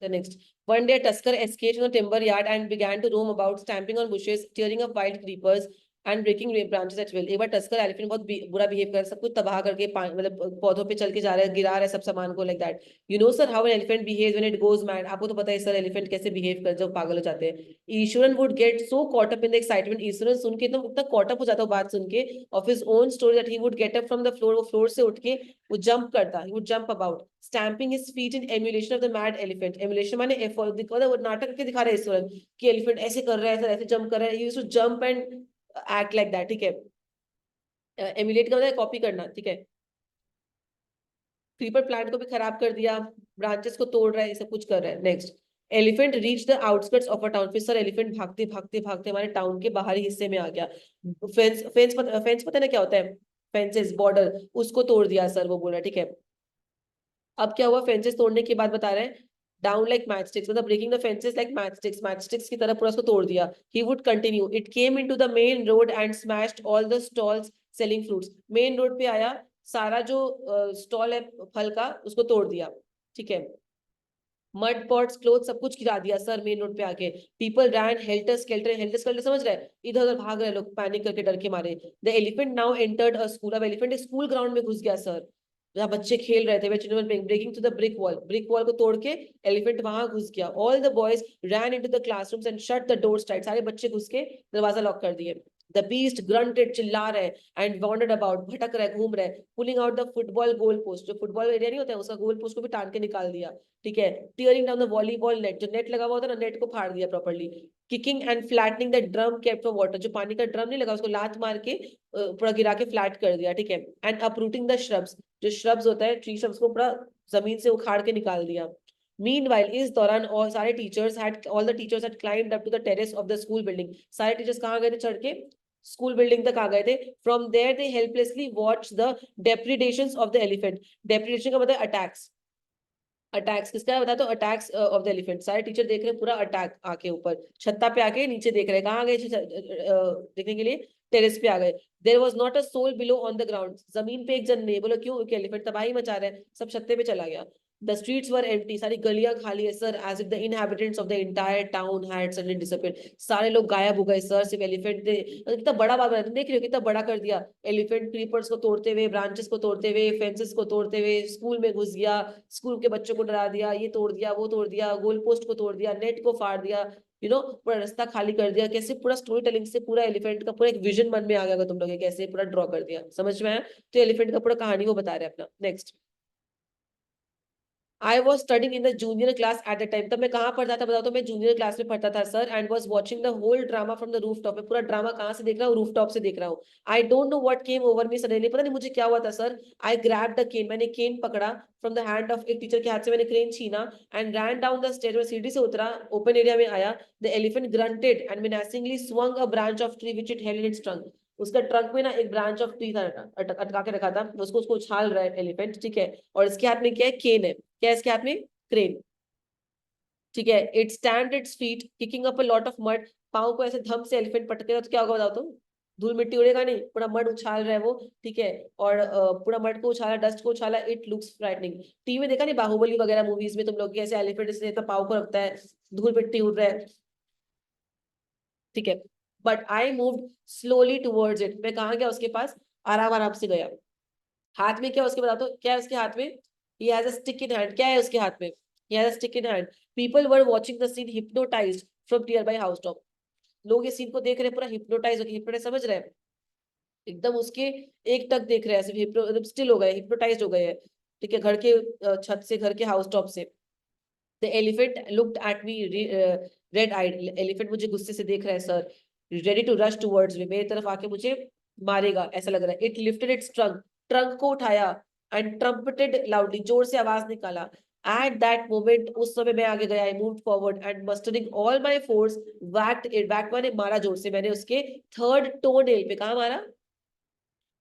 The next. One day, a tusker escaped from the timber yard and began to roam about, stamping on bushes, tearing up wild creepers, and breaking branches at will. एक बार tusker elephant बहुत बुरा behave कर, सब कुछ तबाह करके मतलब पौधों पे चल के जा रहा है, गिरा रहा है सब सामान को, like that. You know sir how an elephant behaves when it goes mad. आपको तो पता है सर एलिफेंट कैसे बिहेव कर जब पागल हो जाते हैं. Iswaran would get so caught up in the excitement. Iswaran सुन के एकदम इतना कॉट अप हो जाता है बात सुन के of his own story that he would get up from the floor. वो फ्लोर से उठ के वो जंप करता, he would jump about, stamping his feet in emulation of the mad elephant. Emulation माने वो नाटक करके दिखा रहे हैं ईश्वरन कि एलिफेंट ऐसे कर रहा है, ऐसे जंप कर रहा है. He used to jump and act like that. ठीक है, एम्यूलेट का मतलब है कॉपी करना. ठीक है, क्रीपर प्लांट को भी खराब कर दिया, ब्रांचेस को तोड़ रहा है, ये सब कुछ कर रहा है. Next. Elephant reach the outskirts of a town. फिर सर एलिफेंट भागते भागते भागते हमारे टाउन के बाहरी हिस्से में आ गया. फेंस पता है ना क्या होता है? फेंसेस, बॉर्डर, उसको तोड़ दिया सर, वो बोला. ठीक है, अब क्या हुआ? फेंसेस तोड़ने के बाद बता रहे हैं डाउन लाइक मैच स्टिक्स, मतलब breaking the fences like match sticks की तरह पूरा उसको तोड़ दिया. He would continue. It came into the main road and smashed all the stalls selling fruits. Main road पे आया, सारा जो स्टॉल है फल का उसको तोड़ दिया. ठीक है, मड पॉट्स, क्लोथ, सब कुछ गिरा दिया सर मेन रोड पे आके. पीपल रैन हेल्टर स्केल्टर. हेल्टर स्केल्टर समझ रहे हैं? इधर उधर भाग रहे लोग पैनिक करके, डर के मारे. The elephant now entered a school. अब एलिफेंट स्कूल ग्राउंड में घुस गया सर. जहाँ बच्चे खेल रहे थे, breaking through the brick wall को तोड़ के एलिफेंट वहां घुस गया। All the boys ran into the classrooms and shut the doors tight, सारे बच्चे घुस के दरवाजा लॉक कर दिए। द बीस्ट ग्रंटेड, चिल्ला रहे, एंड वॉन्डर्ड अबाउट, भटक रहे, घूम रहे, pulling out the football goal post, जो फुटबॉल एरिया नहीं होता है उसका गोल पोस्ट को भी टान के निकाल दिया, ठीक है। Tearing down the volleyball net, जो नेट लगा हुआ था ना, नेट को फाड़ दिया properly. Kicking and flattening the drum kept for water, जो पानी का ड्रम नहीं लगा उसको लात मार के पूरा गिरा के फ्लैट कर दिया, ठीक है। एंड अपरूटिंग द श्रब्स, जो श्रब्स होता है ट्री श्रब्स को पूरा जमीन से उखाड़ के निकाल दिया। मीनवाइल, इस दौरान और सारे teachers had all the teachers had climbed up to the terrace of the school building, सारे टीचर्स कहाँ गए थे, चढ़ के स्कूल बिल्डिंग तक आ गए थे। From there they helplessly watch the depredations of the elephant, depredation का मतलब अटैक्स, अटैक्स किसका है बता, तो अटैक्स ऑफ द एलिफेंट, सारे टीचर देख रहे हैं पूरा अटैक, आके ऊपर छत्ता पे आके नीचे देख रहे हैं, कहाँ गए देखने के लिए, टेरेस पे आ गए। There was not a soul below on the ground, जमीन पे एक जन नहीं, बोलो क्यों, क्योंकि एलिफेंट तबाही मचा रहे हैं, सब छत्ते पे चला गया। द स्ट्रीट्स वर एम्प्टी, सारी गलियां खाली है sir, as if the inhabitants of the entire town had suddenly disappeared, सारे लोग गायब हो गए सर, सिर्फ एलिफेंट ने, कितना बड़ा बात बना, देख रहे हो कितना बड़ा कर दिया, एलिफेंट क्रीपर्स को तोड़ते हुए, ब्रांचेस को तोड़ते हुए, फेंसेस को तोड़ते हुए स्कूल में घुस गया, स्कूल के बच्चों को डरा दिया, ये तोड़ दिया, वो तोड़ दिया, गोल पोस्ट को तोड़ दिया, नेट को फाड़ दिया, पूरा रास्ता खाली कर दिया। कैसे पूरा स्टोरी टेलिंग से पूरा एलिफेंट का पूरा एक विजन मन में आ गया तुम लोग, कैसे पूरा ड्रॉ कर दिया, समझ में आया। तो एलिफेंट का पूरा कहानी वो बता रहे हैं अपना। Next, I was studying in the junior class at the time, तब मैं कहाँ पढ़ता था बताओ, तो मैं जूनियर क्लास में पढ़ता था sir, and was watching the whole drama from the roof top, पूरा ड्रामा कहाँ से देख रहा हूँ, रूफ टॉप से देख रहा हूँ। I don't know what came over me suddenly, पता नहीं मुझे क्या हुआ था सर। आई ग्रैब द केन, मैंने केन पकड़ा फ्रॉम द हैंड ऑफ, एक टीचर के हाथ से मैंने क्रेन छीना, and ran down the stage, में सीढ़ी से उतरा, ओपन एरिया में आया। The elephant granted and menacingly swung a branch of tree which it held in its trunk, उसका ट्रंक में ना एक ब्रांच ऑफ ट्री था, अटका के रखा था उसको, उसको उछाल रहा है एलिफेंट, ठीक है। और इसके हाथ में क्या है, केन है, क्या है इसके हाथ में, क्रेन, ठीक है। It stand its feet kicking up a lot of mud, पाँव को ऐसे धम से एलिफेंट पटकेगा तो क्या होगा बताओ तो, धूल मिट्टी उड़ेगा नहीं, पूरा मड उछाल रहा है वो, ठीक है। और पूरा मड को उछाला, डस्ट को उछाला। इट लुक्स फ्राइटनिंग, टीवी में देखा नहीं बाहुबली वगैरह मूवीज में तुम लोग, कैसे एलिफेंट से तो पाँव को रखता है, धूल मिट्टी उड़ रहा है, ठीक है। But I move slowly towards it, मैं कहाँ गया उसके पास, आराम आराम से गया। हाथ में क्या उसके, बता दो क्या है उसके हाथ में, he has a stick in hand, क्या है उसके हाथ में, he has a stick in hand। people were watching the scene hypnotized from nearby housetop, लोग इस सीन को देख रहे हैं पूरा हिप्नोटाइज हो गए, हिप्नोटाइज समझ रहे हैं, एकदम उसके एक टक देख रहे हैं, सिर्फ हिप्नो स्टिल हो गए, हिप्नोटाइज हो गए हैं, ठीक है, घर के छत से, घर के हाउस टॉप से। The elephant looked at me red eyed, elephant मुझे गुस्से से देख रहा है sir, ready to rush towards me, मेरी तरफ आके मुझे मारेगा ऐसा लग रहा है। It lifted its trunk, trunk को उठाया, एंड ट्रम्पेटेड लाउडली, जोर से आवाज निकाला। एट दैट मोमेंट, उस समय मैं आगे गया, I moved forward and mustering all my force whacked it, whacked माने मारा जोर से, मैंने उसके थर्ड टो नेल पे, कहा मारा,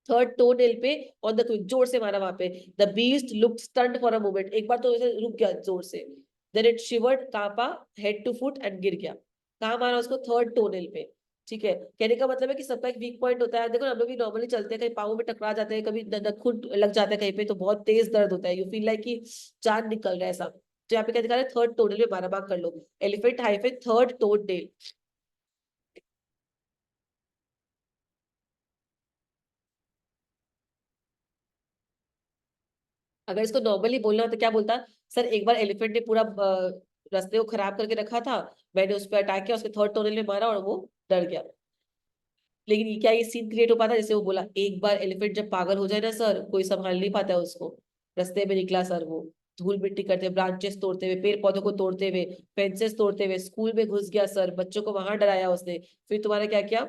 थर्ड टो नेल पे, ऑन द क्विक, जोर से मारा वहां पे। The beast looked stunned for a moment, एक बार तो ऐसे रुक गया जोर से, देन इट शिवर्ड, कांपा हेड टू फुट एंड गिर गया। कहाँ मारा उसको, थर्ड टो नेल पे, ठीक है। कहने का मतलब है कि सबका एक वीक पॉइंट होता है, देखो हम लोग भी नॉर्मली चलते हैं, कहीं पाँव में टकरा जाते हैं, कभी नखून लग जाता है कहीं पे, तो बहुत तेज दर्द होता है, यू फील लाइक कि जान निकल रहा है ऐसा। तो यहाँ पे क्या दिखा रहा है, थर्ड टो नेल पे मारा, मार्क कर लो, elephant hyphen third toe nail. अगर इसको नॉर्मली बोलना हो तो क्या बोलता, सर एक बार एलिफेंट ने पूरा रास्ते को खराब करके रखा था, मैंने उस पर अटैक किया, उसके थर्ड टोनल में मारा और वो डर गया। लेकिन ये क्या, ये सीन क्रिएट हो पाता, जैसे वो बोला एक बार एलिफेंट जब पागल हो जाए ना सर, कोई संभाल नहीं पाता है उसको। रास्ते में निकला सर वो, धूल मिट्टी करते, ब्रांचेस तोड़ते हुए, पेड़ पौधों को तोड़ते हुए, फेंसेस तोड़ते हुए, स्कूल में घुस गया सर, बच्चों को वहां डराया उसने। फिर तुम्हारा क्या किया,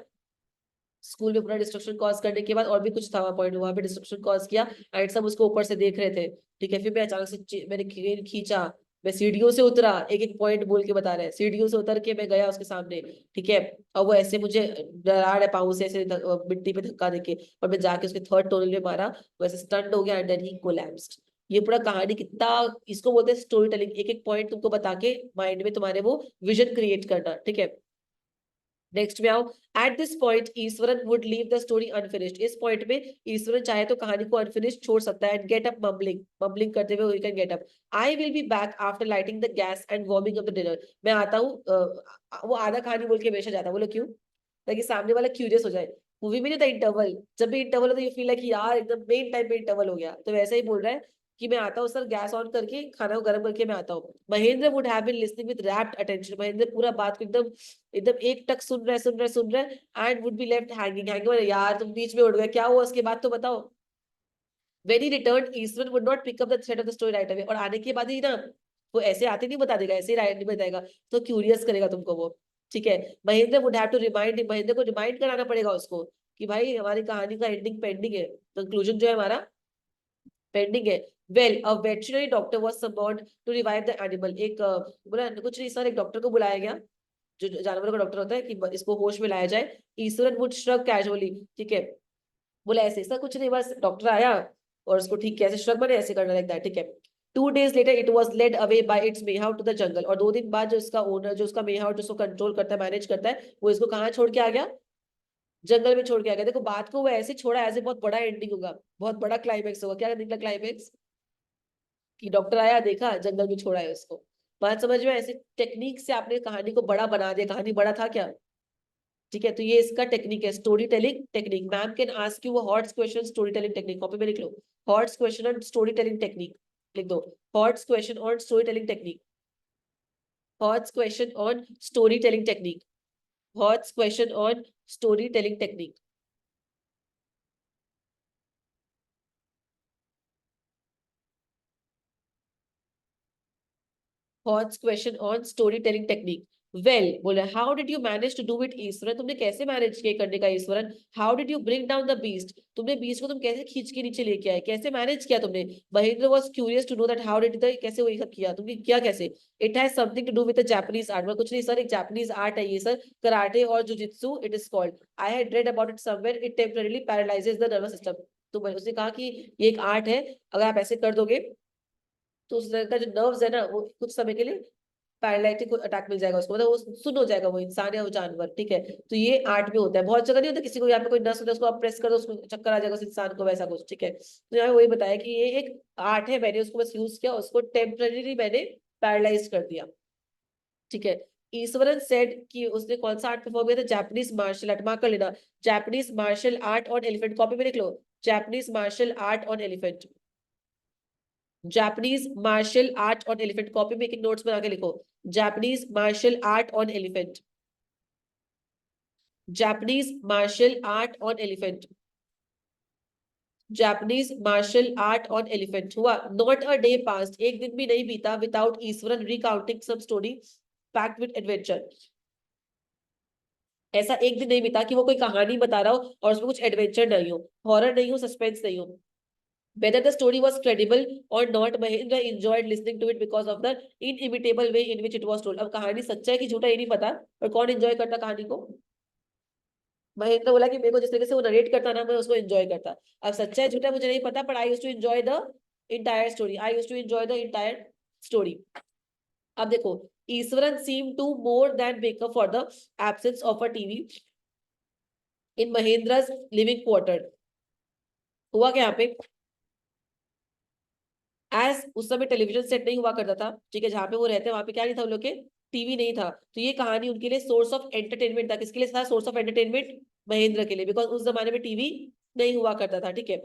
स्कूल में पूरा डिस्ट्रक्शन कॉज करने के बाद, और भी कुछ था वहां पॉइंट, वहां पे डिस्ट्रक्शन कॉज किया, एंड सब उसको ऊपर से देख रहे थे, ठीक है। फिर मैं अचानक से मैंने क्रेन खींचा, मैं सीढ़ियों से उतरा, एक एक पॉइंट बोल के बता रहे हैं, सीढ़ियों से उतर के मैं गया उसके सामने, ठीक है। और वो ऐसे मुझे डरा रहे पाँव से, ऐसे मिट्टी पे धक्का देके, और मैं जाके उसके थर्ड टोनल में मारा, वैसे स्टंट हो गया, एंड देन ही कोलैप्स्ड। ये पूरा कहानी कितना, इसको बोलते हैं स्टोरी टेलिंग, एक एक पॉइंट तुमको बता के माइंड में तुम्हारे वो विजन क्रिएट करना, ठीक है। नेक्स्ट में आओ। At this point Eswaran would leave the story unfinished, इस पॉइंट में ईश्वरन चाहे तो कहानी को अनफिनिश्ड छोड़ सकता है, and get up mumbling, mumbling करते हुए, can get up. I will be back after lighting the gas and warming up the dinner, मैं आता हूँ, वो आधा कहानी बोल के हमेशा जाता है, बोलो क्यों, ताकि सामने वाला क्यूरियस हो जाए, मूवी में नहीं था इंटरवल, जब भी इंटरवल हो तो यू फील लाइक यार एकदम मेन टाइम पे इंटरवल हो गया, तो वैसा ही बोल रहा है कि मैं आता हूँ सर, गैस ऑन करके खाना को गर्म करके मैं आता हूँ। Mahendra would have been listening with rapt attention, Mahendra पूरा बात को एकदम एकदम एक टक सुन रहा है, सुन रहा है, सुन रहा है, and would be left hanging hanging, यार तुम बीच में उड़ गए, क्या हुआ उसके बाद तो बताओ। When he returned, Eastman would not pick up the thread of the story right away. और आने के बाद ही ना वो ऐसे आते नहीं बता देगा, ऐसे ही नहीं बताएगा, तो क्यूरियस करेगा तुमको वो। ठीक है, Mahendra would have to remind, Mahendra को रिमाइंड कराना पड़ेगा उसको कि भाई हमारी कहानी का एंडिंग पेंडिंग है, कंक्लूजन जो है हमारा पेंडिंग है। Well a veterinary doctor was summoned to revive the animal, एक बोला कुछ नहीं सर, एक डॉक्टर को बुलाया गया जो जानवरों का डॉक्टर होता है कि इसको होश में लाया जाए। ईश्वरन वुड श्रग कैजुअली, ठीक है, बोला ऐसे ऐसा कुछ नहीं, बस डॉक्टर आया और उसको ठीक कैसे श्रग बने ऐसे करना लाइक दैट, ठीक है। 2 days later it was led away by its mayhaw to the jungle, और 2 दिन बाद जो इसका ओनर, जो उसका mayhaw जो उसको कंट्रोल करता है, मैनेज करता है, वो इसको कहाँ छोड़ के आ गया, जंगल में छोड़ के आ गया। देखो बात को वो ऐसे छोड़ा, ऐसे बहुत बड़ा एंडिंग होगा, बहुत बड़ा क्लाइमेक्स होगा। क्या निकला क्लाइमेक्स, कि डॉक्टर आया, देखा, जंगल में छोड़ा है उसको। बात समझ में, ऐसे टेक्निक से आपने कहानी को बड़ा बना दिया, कहानी बड़ा था क्या। ठीक है, तो ये इसका टेक्निक है, story telling technique. Ma'am can ask you HOTS question story telling technique, copy में लिख लो, HOTS question on story telling technique, लिख दो, HOTS question on story telling technique, HOTS question on story telling technique, HOTS question on story telling technique. Hod's question on storytelling technique. Well, बोले how did you manage to do it Eswaran, तुमने कैसे manage किया करने का Eswaran. how did you bring down the beast, तुमने beast को तुम कैसे खींच के नीचे लेके आए, कैसे मैनेज किया तुमने। Mahendra was curious to know that how did the, कैसे वो ये सब किया तुमने, किया कैसे। it has something to do with the Japanese art, मैं कुछ नहीं सर, एक जापानीज आर्ट है ये सर, कराटे और jujitsu it is called, I had read about it somewhere, it temporarily paralyzes the nervous system। तो उसने कहा कि ये एक आर्ट है, अगर आप ऐसे कर दोगे तो उस तरह का जो नर्व्स है ना वो कुछ समय के लिए पैरालिटिक अटैक मिल जाएगा उसको, मतलब वो सुन हो जाएगा, वो इंसान या वो जानवर। ठीक है, तो ये आर्ट में होता है, बहुत जगह नहीं होता, किसी को यहाँ पे कोई नस होता है उसको आप प्रेस कर दो उसको चक्कर आ जाएगा उस इंसान को, वैसा कुछ। ठीक है, तो यहाँ वही बताया कि ये एक आर्ट है, मैंने उसको बस यूज किया, उसको टेम्पररी मैंने पैरालाइज कर दिया। ठीक है, ईश्वरन सेड कि उसने कौन सा आर्ट परफॉर्म किया था, जापानीज मार्शल आर्ट, मार्क कर लेना, Japanese martial art on elephant, copy में लिख लो, Japanese martial art on elephant, Japanese martial art on elephant, copy में एक नोट्स बना के लिखो, Japanese martial art on elephant, Japanese martial art on elephant, Japanese martial art on elephant. हुआ, not a day past, एक दिन भी नहीं बीता without Iswaran recounting some story packed with adventure, ऐसा एक दिन नहीं बीता कि वो कोई कहानी बता रहा हो और उसमें कुछ एडवेंचर नहीं हो, हॉरर नहीं हो, सस्पेंस नहीं हो। Whether the story was credible or not, Mahendra enjoyed listening to it because of the inimitable way in which it was told. अब कहानी सच्चा है कि झूठा ये नहीं पता, पर कौन एंजॉय करता कहानी को। महेंद्र बोला कि मेरे को जिस तरीके से वो नरेट करता ना, मैं उसको एंजॉय करता। अब सच्चा है झूठा मुझे नहीं पता, पर I used to enjoy the entire story, I used to enjoy the entire story. अब देखो, Eswaran seemed to more than make up for the absence of a TV in Mahendra's living quarter। हुआ क्या यहाँ पे, एज उस समय television set नहीं हुआ करता था, ठीक है, जहां पे वो रहते वहां पे क्या नहीं था, उन लोग के टीवी नहीं था, तो ये कहानी उनके लिए सोर्स ऑफ एंटरटेनमेंट था। किसके लिए था सोर्स ऑफ एंटरटेनमेंट, महेंद्र के लिए, बिकॉज उस जमाने में टीवी नहीं हुआ करता था। ठीक है,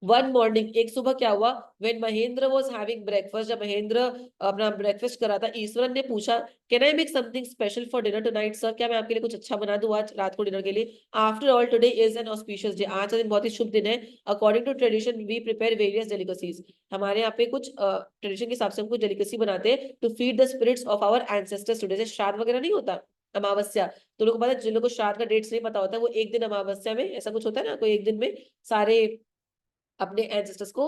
वन मॉर्निंग, एक सुबह क्या हुआ, when Mahendra was having breakfast, जब महेंद्र अपना ब्रेकफास्ट कर रहा था, ईश्वरन ने पूछा, can I make something special for dinner tonight sir, क्या मैं आपके लिए कुछ अच्छा बना दूं आज रात को डिनर के लिए। After all today is an auspicious day, आज का दिन बहुत ही शुभ दिन है। According to tradition we prepare various delicacies, हमारे यहाँ पे कुछ ट्रेडिशन के हिसाब से हम कुछ डेलिकेसी बनाते हैं to feed the spirits of our ancestors today. जैसे श्राद्ध वगैरह नहीं होता, अमावस्या, तो लोगों को पता है, जिन लोगों को श्राद्ध का डेट्स नहीं पता होता है, वो एक दिन अमावस्या में ऐसा कुछ होता है ना, कोई एक दिन में सारे अपने एंसेस्टर्स को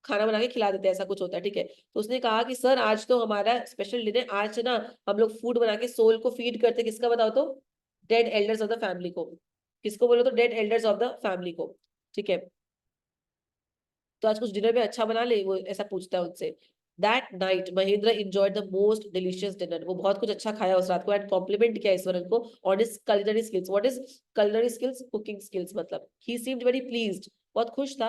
खाना बना के खिला देते हैं, ऐसा कुछ होता है। ठीक है, तो उसने कहा कि सर आज तो हमारा स्पेशल दिन है, आज ना हम लोग फूड बना के सोल को फीड करते, किसका बताओ तो, dead elders of the family को। किसको बोलो तो, dead elders of the family को। ठीक है, तो आज कुछ डिनर में अच्छा बना ले, वो ऐसा पूछता है उनसे। That night Mahendra enjoyed the most delicious dinner, वो बहुत कुछ अच्छा खाया उस रात को, एंड कॉम्प्लीमेंट किया ईश्वरन को on his culinary skills. What is culinary skills, cooking skills, मतलब ही seemed very pleased, बहुत खुश था,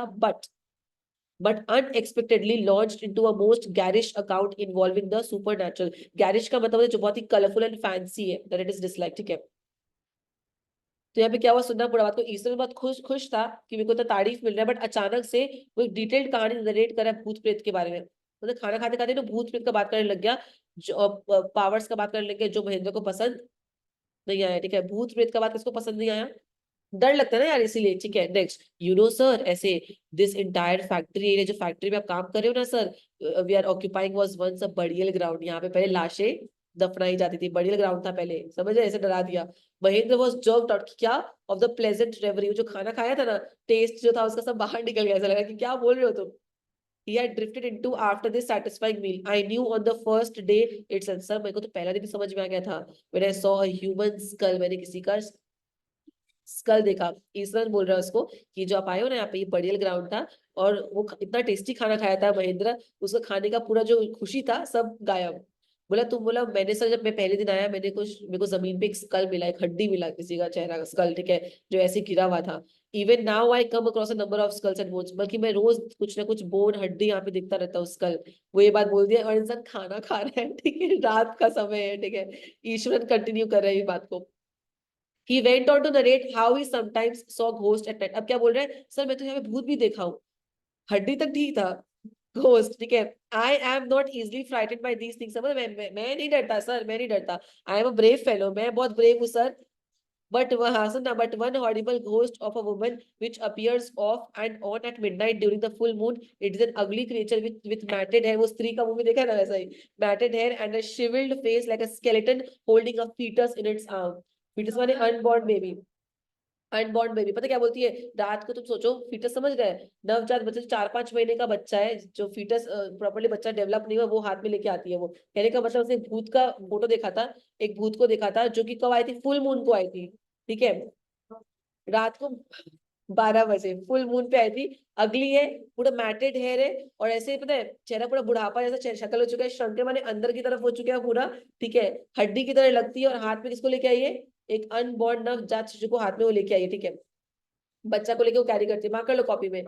but unexpectedly launched into a most garish account involving the supernatural। garish का मतलब है जो बहुत ही कलरफुल एंड फैंसी है, that it is dislike। ठीक है, तो यहाँ पे क्या हुआ, सुनना पूरा बात को। ईश्वर बहुत खुश खुश था कि मेरे को तो तारीफ मिल रहा है, बट अचानक से वो एक डिटेल्ड कहानी नरेट कर रहा है भूत प्रेत के बारे में। मतलब खाना खाते खाते ना भूत प्रेत का बात करने लग गया, जो पावर्स का बात करने लग गया, जो महेंद्र को पसंद नहीं आया। ठीक है, भूत प्रेत का बात किसको पसंद नहीं आया, डर लगता है ना यार, इसीलिए। ठीक है, नेक्स्ट, यू नो सर, ऐसे दिस इंटायर फैक्ट्री एरिया, जो फैक्ट्री में आप काम कर रहे हो ना sir, we are occupying was once a burial ground. यहाँ पे पहले लाशें दफनाई जाती थी, बड़ियल ग्राउंड था पहले, समझ रहे, ऐसे डरा दिया। महेंद्र वाज जर्क्ड आउट, क्या, ऑफ द प्लेजेंट रेवरी, जो खाना खाया था ना, टेस्ट जो था उसका सब बाहर निकल गया, ऐसा लगा कि क्या बोल रहे हो तुम। He had drifted into after this satisfying meal. I knew on the first day itself, sir मेरे को तो पहला दिन ही समझ में आ गया था, when I saw a human skull, मैंने किसी का स्कल देखा। ईश्वर बोल रहा है उसको कि जो आप आए हो ना यहाँ पे, ये बड़ियल ग्राउंड था, और वो इतना टेस्टी खाना खाया था महेंद्र, उसका खाने का पूरा जो खुशी था सब गायब। बोला तुम, बोला मैंने सर, जब मैं पहले दिन आया, मेरे को जमीन पे एक स्कल मिला, एक हड्डी मिला, किसी का चेहरा का स्कल, ठीक है, जो ऐसे गिरा हुआ था। Even now I come across a number of skulls and bones, बल्कि मैं रोज कुछ ना कुछ बोन हड्डी यहाँ पे दिखता रहता हूँ, स्कल। वो ये बात बोल दिया, और इंसान खाना खा रहा है, ठीक है, रात का समय है, ठीक है। ईश्वरन कंटिन्यू कर रहे हैं इस बात को। He went on to narrate how he sometimes saw ghosts at night. अब क्या बोल रहे हैं, सर मैं तो यहाँ पे भूत भी देखा हूँ, हड्डी तक ठीक था, घोस्ट, ठीक है। I am not easily frightened by these things, मैं नहीं डरता सर, मैं नहीं डरता। I am a brave fellow, मैं बहुत ब्रेव हूँ sir. But Hasana, but one horrible ghost of a woman which appears off and on at midnight during the full moon. It is an ugly creature with matted hair. वो स्त्री का movie देखा है ना, वैसा ही, matted hair and a shriveled face like a skeleton holding a fetus in its arm. Fetus माने unborn baby. Unborn baby, पता क्या बोलती है, रात को तुम सोचो, फीटस समझ रहे हैं, नवजात बच्चा, 4-5 महीने का बच्चा है, जो फीटस प्रॉपर्ली बच्चा डेवलप नहीं हुआ, वो हाथ में लेके आती है वो। कहने का मतलब उसने भूत का फोटो देखा था, एक भूत को देखा था, जो कि कब आई थी, फुल मून को आई थी, ठीक है, रात को 12 बजे फुल मून पे आई थी। अगली है, पूरा मैटेड हेयर है, और ऐसे पता है चेहरा पूरा बुढ़ापा जैसा शक्ल हो चुका है, श्रंके माने अंदर की तरफ हो चुका है पूरा, ठीक है, हड्डी की तरह लगती है, और हाथ में किसको लेके आई है, एक अनबॉर्न नवजात शिशु को हाथ में वो लेके आई है, ठीक है, बच्चा को लेके वो कैरी करती है। मार्क कर लो कॉपी में,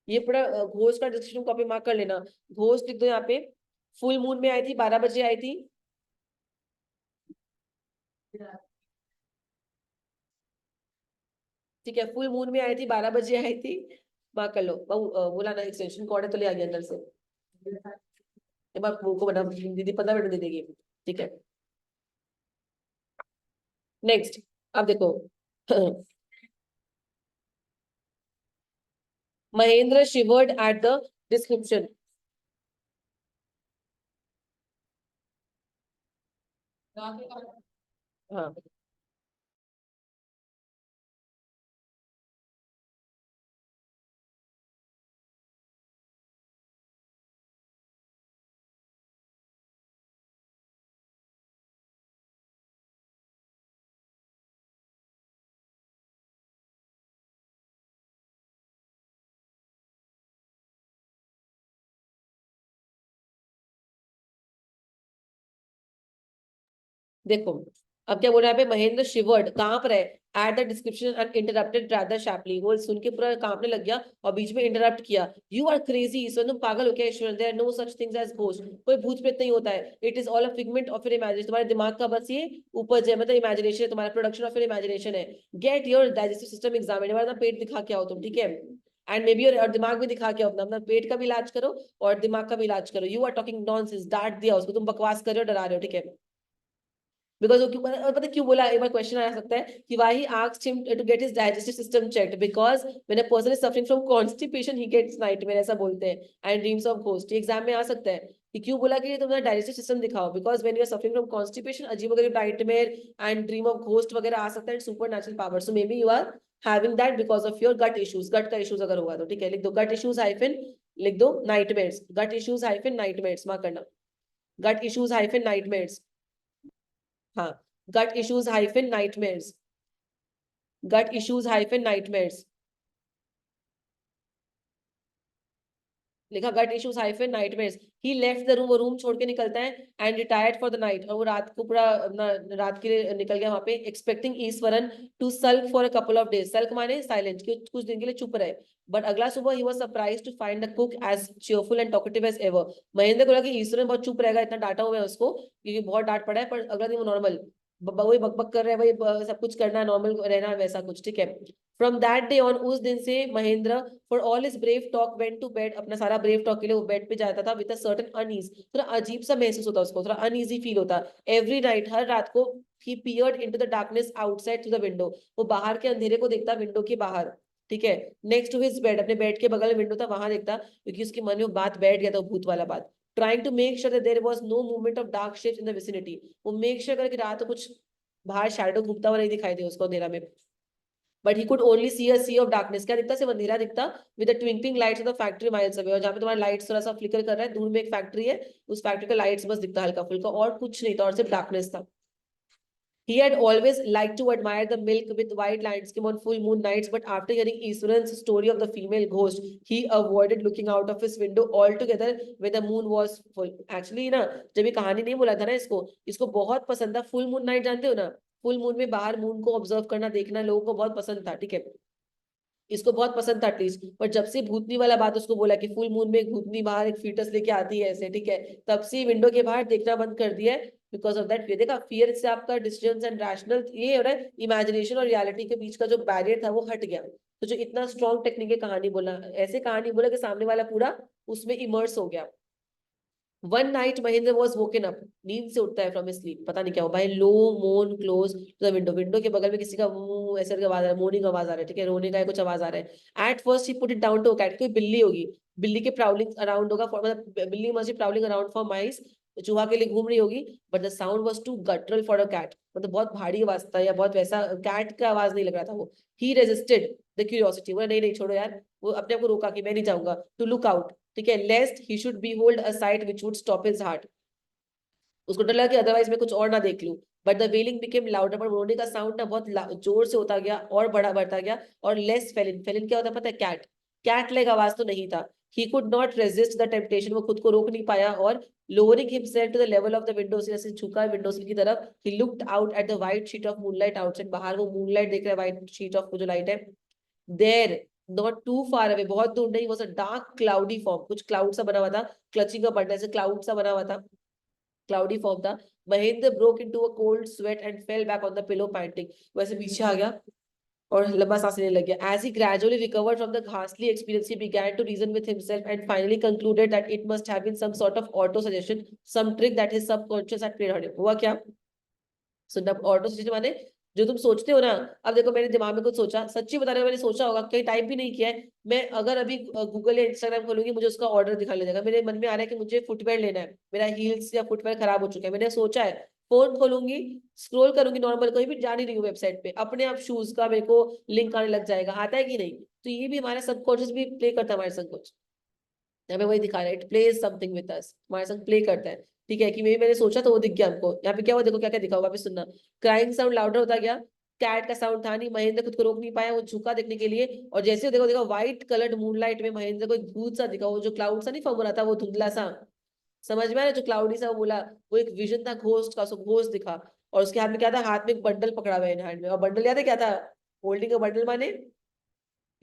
ये पूरा घोस्ट का डिस्क्रिप्शन कॉपी मार्क कर लेना। घोस्ट लिख दो यहाँ पे, फुल मून में आई थी, 12 बजे आई थी, ठीक है, फुल मून में आई थी, 12 बजे आई थी, मार्क कर लो। बोला ना एक्सटेंशन कोड है तो ले आ गया अंदर से, एक बार को बना, दीदी 15 मिनट दे देगी, ठीक है। नेक्स्ट, अब देखो, महेंद्र शिवर्ड एट द डिस्क्रिप्शन। हाँ, देखो, अब क्या बोल रहा है, यहाँ पे महेंद्र शिवर्ड कहाँ पर है, at the description and interrupted rather sharply, वो सुन के पूरा कांपने लग गया और बीच में इंटरप्ट किया। यू आर क्रेजी ईश्वर, तुम पागल हो क्या Ishwar, there are no such things as ghost, कोई भूत प्रेत नहीं होता है, it is all a figment of your imagination, तुम्हारे दिमाग का बस ये उपज है, मतलब इमेजिनेशन है, तुम्हारा प्रोडक्शन ऑफ योर इमेजिनेशन है। Get your digestive system examine, हमारा पेट दिखा के आओ तुम, ठीक है, एंड मे बी और दिमाग भी दिखा के आओ अपना, अपना पेट का भी इलाज करो और दिमाग का भी इलाज करो। यू आर टॉकिंग नॉनसेंस, डांट दिया उसको, तुम बकवास कर रहे हो, डरा रहे हो, ठीक है। बिकॉज वो क्यों, और पता है क्यों बोला, एक बार क्वेश्चन आ सकता है कि why he asked him to get his digestive system checked, because when a person is suffering from constipation he gets nightmare, ऐसा बोलते हैं, and dreams of ghost, exam में आ सकता है कि क्यों बोला कि तुम्हारा डाइजेस्टिव सिस्टम दिखाओ, because when you are suffering from constipation अजीबोगरीब nightmare and dream of ghost वगैरह आ सकता है, supernatural power, so may be you are having that because of your gut issues, gut का इश्यूज अगर हुआ तो, ठीक है, लिख दो गट इश्यूज हाइफन, लिख दो नाइटमेयर्स, गट इश्यूज हाइफन नाइटमेयर्स, मार्क करना, गट इश्यूज हाइफन नाइटमेयर्स, हाँ, gut issues hyphen nightmares, gut issues hyphen nightmares, लिखा gut issues hyphen nightmares. He left the room, वो रूम छोड़ के निकलता है, and retired for the night, और वो रात को पूरा रात के लिए निकल गया वहां पे, expecting Iswaran to sulk for a couple of days, sulk माने साइलेंट, कि कुछ दिन के लिए चुप रहे, बट अगला सुबह he was surprised to find the cook as cheerful and talkative as ever. Mahendra को लगा कि ईश्वरन बहुत चुप रहेगा, इतना डांटा हुआ है उसको क्योंकि बहुत डांट पड़ा है, पर अगला दिन वो नॉर्मल, वही बकबक कर रहा है, वही सब कुछ करना, नॉर्मल रहना है, वैसा कुछ, ठीक है। फ्रॉम दैट डे ऑन, उस दिन से Mahendra for all his brave talk went to bed, अपना सारा ब्रेव टॉक के लिए वो बेड पे जाता था विद अ सर्टेन अनईज, थोड़ा अजीब सा महसूस होता उसको, थोड़ा अनईजी फील होता। एवरी नाइट, हर रात को, he peered into the darkness outside through the window, वो बाहर के अंधेरे को देखता, विंडो के बाहर, ठीक है। नेक्स्ट टू हिज बेड, अपने बेड के बगल में विंडो था, वहां देखता, क्योंकि उसके मन में वो बात बैठ गया था, भूत वाला बात। Trying to make sure that there was no movement of dark shapes in the vicinity, वो मेक श्योर करे कि रात को कुछ बाहर शैडो घूमता हुआ नहीं दिखाई दे उसको अंधेरा में। But he could only see a sea of darkness, क्या दिखता, सिर्फ अंधेरा दिखता, with the twinkling lights of the factory miles away, और जहाँ पे तुम्हारा लाइट्स थोड़ा सा फ्लिकर कर रहा है, दूर में एक फैक्ट्री है, उस फैक्ट्री का लाइट्स बस दिखता हल्का फुल्का, और कुछ नहीं था, और सिर्फ डार्कनेस था। He had always liked to admire the milk with white landscape on full moon nights, but after hearing Iswaran's story of the female ghost, he avoided looking out of his window altogether when the moon was full. Actually ना, जब ये कहानी नहीं बोला था ना इसको, इसको बहुत पसंद था फुल मून नाइट, जानते हो ना, फुल मून में बाहर मून को ऑब्जर्व करना, देखना, लोगों को बहुत पसंद था, ठीक है। इसको बहुत पसंद था एटलीस्ट, पर जब से भूतनी वाला बात उसको बोला कि फुल मून में एक भूतनी बाहर एक फीटस लेके आती है ऐसे, ठीक है, तब से विंडो के बाहर देखना बंद कर दिया है, बिकॉज ऑफ दैट फियर। देखा, फियर से आपका डिसीजंस एंड रैशनल ये हो रहा है, इमेजिनेशन और रियलिटी के बीच का जो बैरियर था वो हट गया। तो जो इतना स्ट्रॉन्ग टेक्निक है कहानी बोला, ऐसे कहानी बोला कि सामने वाला पूरा उसमें इमर्स हो गया। One night Mahendra was woken up, नींद से उठता है फ्रॉम स्लीप, पता नहीं क्या हो भाई, low moan close to the window, window के बगल में किसी का मुंह ऐसे करके आवाज आ रहा है, मोर्निंग आवाज आ रहा है, ठीक है, रोने का कुछ आवाज आ रहा है। At first he put it down to cat, कोई बिल्ली होगी, बिल्ली के प्राउलिंग अराउंड होगा, मतलब बिल्ली must be prowling around for mice, चूहा के लिए घूम रही होगी। But the sound was too guttural for a cat, मतलब बहुत भारी आवाज था, या बहुत वैसा कैट का आवाज नहीं लग रहा था वो। ही रेजिस्टेड द क्यूरियोसिटी, बोला नहीं नहीं छोड़ो यार, वो अपने आप को रोका कि मैं नहीं जाऊंगा, टू लुक आउट, ठीक है, lest he should behold a sight which would stop his heart, उसको डर लगा कि अदरवाइज मैं कुछ और ना देख लूं। But the wailing became louder, पर रोने का साउंड ना बहुत जोर से होता गया और बड़ा बढ़ता गया, और लेस फेलिन, फेलिन क्या होता है पता है, कैट, कैट लाइक आवाज तो नहीं था। He could not resist the temptation, वो खुद को रोक नहीं पाया, और lowering himself to the level of the window, जैसे झुका विंडो की तरफ, he looked out at the white sheet of moonlight outside, बाहर वो मूनलाइट देख रहा है, व्हाइट शीट ऑफ जो लाइट है। There, not too far away, बहुत दूर नहीं, was a dark cloudy form, कुछ क्लाउड सा बना हुआ था, क्लचिंग का बटन, ऐसे क्लाउड सा बना हुआ था, क्लाउडी फॉर्म था। Mahendra broke into a cold sweat and fell back on the pillow painting, वैसे पीछे आ गया और लंबा सांस लेने लग गया। As he gradually recovered from the घासली experience, he began to reason with himself and finally concluded that it must have been some sort of auto suggestion, some trick that his subconscious had played on him. हुआ क्या, सुनना, auto suggestion माने जो तुम सोचते हो ना। अब देखो मैंने दिमाग में कुछ सोचा, सच्ची बता रही हूँ, मैंने सोचा होगा, कहीं टाइप भी नहीं किया है, मैं अगर अभी गूगल या इंस्टाग्राम खोलूंगी, मुझे उसका ऑर्डर दिखाने लगेगा, मेरे मन में आ रहा है कि मुझे फुटवेयर लेना है, मेरा हील्स या फुटवेयर खराब हो चुका है, मैंने सोचा है, फोन खोलूंगी, स्क्रॉल करूंगी नॉर्मल, कहीं भी जा नहीं रही हूँ वेबसाइट पे, अपने आप शूज का मेरे को लिंक आने लग जाएगा, आता है कि नहीं। तो ये भी हमारा सबकॉन्शियस भी प्ले करता है हमारे संग कुछ, हमें वही दिखा रहा है, it plays something with us, हमारे संग प्ले करता है, ठीक है, कि मैंने सोचा तो वो दिख गया हमको। यहाँ पे क्या हुआ, देखो क्या क्या दिखा होगा, वापस सुनना। क्राइंग साउंड लाउडर होता गया, कैट का साउंड था नहीं, महेंद्र खुद को रोक नहीं पाया, वो झुका देखने के लिए, और जैसे देखो देखो व्हाइट कलर्ड मूनलाइट में महेंद्र को एक भूत सा दिखा, वो जो क्लाउड सा नहीं फॉर्म हो रहा था, वो धुंधला सा, समझ में आ रहा है, जो क्लाउडी सा वो बोला, वो एक विजन था घोस्ट का, उसको घोस्ट दिखा, और उसके हाथ में क्या था, हाथ में एक बंडल पकड़ा हुआ है इन हैंड में, और बंडल याद है क्या था, होल्डिंग अ बंडल माने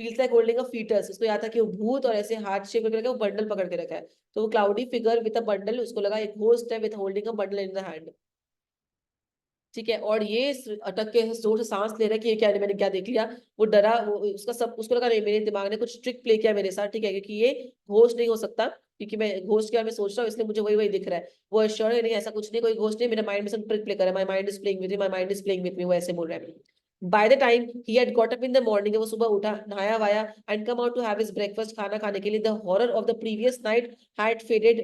feels like holding a foetus, उसको याद था कि वो भूत, और ऐसे हार्ट शेप करके रखा है, वो बंडल पकड़ के रखा है, तो वो cloudy figure with a bundle, उसको लगा एक होस्ट है with holding a bundle in the hand, ठीक है। और ये अटक के जोर से सांस ले रहा है कि ये क्या है, मैंने क्या देख लिया, वो डरा, वो उसका सब, उसको लगा नहीं मेरे दिमाग ने कुछ ट्रिक प्ले किया मेरे साथ, ठीक है, क्योंकि ये घोस्ट नहीं हो सकता, क्योंकि मैं घोस्ट के बारे में सोच रहा हूँ, इसलिए मुझे वही वही दिख रहा है। वो एश्योर है नहीं, ऐसा कुछ नहीं, कोई घोस्ट नहीं, मेरे माइंड में सब ट्रिक प्ले कर रहा है, my mind is playing with me, my mind is playing with me, वो ऐसे बोल रहा है। By the time he had got up in the morning, वो सुबह उठा, नहाया वाया, and come out to have his breakfast, खाना खाने के लिए, the horror of the previous night had faded,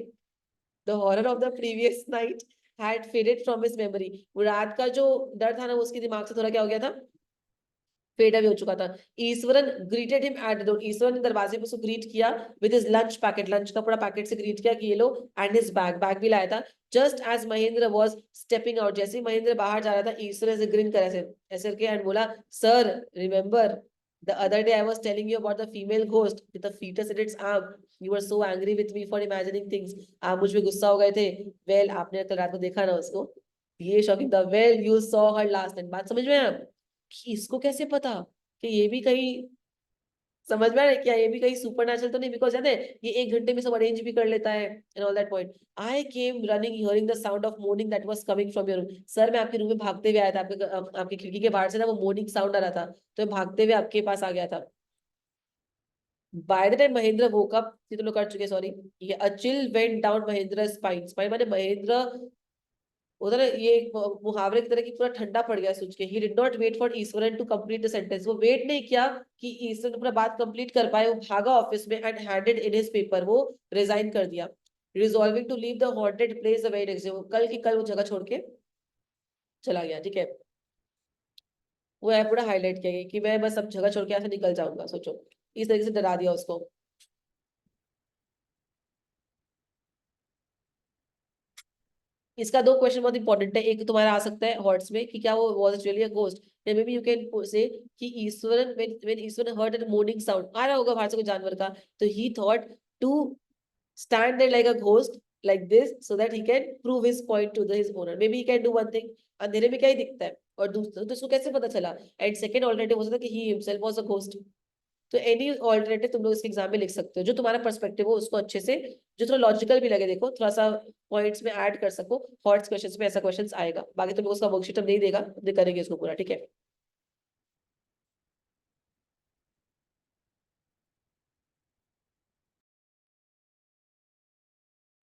the horror of the previous night had faded from his memory, वो रात का जो डर था ना, वो उसके दिमाग से थोड़ा क्या हो गया था, फेड अवे हो चुका था। Iswaran greeted him at the door, Iswaran ने दरवाजे पे उसको ग्रीट किया with his lunch packet, lunch का पूरा पैकेट से ग्रीट किया कि ये लो, एंड हिज बैग, बैग भी लाया था। Just as Mahendra was stepping out, जैसे ही महेंद्र बाहर जा रहा था, ईश्वर ऐसे ग्रिन कर ऐसे ऐसे करके एंड बोला, sir remember the other day I was telling you about the female ghost with the foetus in its arm, you were so angry with me for imagining things, आप मुझ पे गुस्सा हो गए थे, वेल आपने कल रात को देखा ना उसको, ये शॉकिंग था, well you saw her last night, बात समझ में आप, कि इसको कैसे पता कि ये भी कहीं समझ में आ रहा है क्या? ये भी कहीं सुपर नेचुरल तो नहीं, बिकॉज है ये 1 घंटे में सब अरेंज भी कर लेता है and all that point. I came running hearing the sound of morning that was coming from your room. Sir मैं आपके रूम में भागते हुए आया था, आपकी खिड़की के बाहर से ना वो मोर्निंग साउंड आ रहा था, तो मैं भागते हुए आपके पास आ गया था। Bye the time Mahendra woke up, ये तो लोग कर चुके, सॉरी। ये a chill went down Mahendra spine, spine माने महेंद्र, उधर ये एक मुहावरे की तरह की पूरा ठंडा पड़ गया सोच के। He did not wait for Iswaran to complete the sentence, वो वेट नहीं किया कि ईश्वरन अपना बात कंप्लीट कर पाए, वो भागा ऑफिस में and handed in his paper, वो रिजाइन कर दिया। Resolving to leave the haunted place the very next day, वो कल की कल वो जगह छोड़ के चला गया, ठीक है। वो है पूरा हाईलाइट किया गया कि मैं बस अब जगह छोड़ के यहाँ से निकल जाऊंगा, सोचो इस तरीके से डरा दिया उसको। इसका दो क्वेश्चन बहुत इंपॉर्टेंट है, एक तुम्हारा आ सकता है हॉट्स में कि क्या वो वाज एक्चुअली अ गोस्ट, या मे बी यू कैन से कि Iswaran when Iswaran heard a moaning sound आ रहा होगा बाहर से कोई जानवर का, तो he thought to stand there like a ghost like this so that he can prove his point to his owner, maybe he can do one thing। अंधेरे में क्या ही दिखता है, और दूसरा तो इसको कैसे पता चला। एंड सेकंड ऑल्टरनेटिव हो सकता है कि he himself was a ghost. तो एनी ऑल्टरनेटिव तुम लोग इसके एग्जाम में लिख सकते हो, जो तुम्हारा पर्सपेक्टिव हो उसको अच्छे से, जो थोड़ा लॉजिकल भी लगे, देखो थोड़ा सा पॉइंट्स में ऐड कर सको। हॉट्स क्वेश्चंस में ऐसा क्वेश्चंस आएगा, बाकी तुम लोग उसका वर्कशीट हम नहीं देगा, करेंगे इसको पूरा, ठीक है।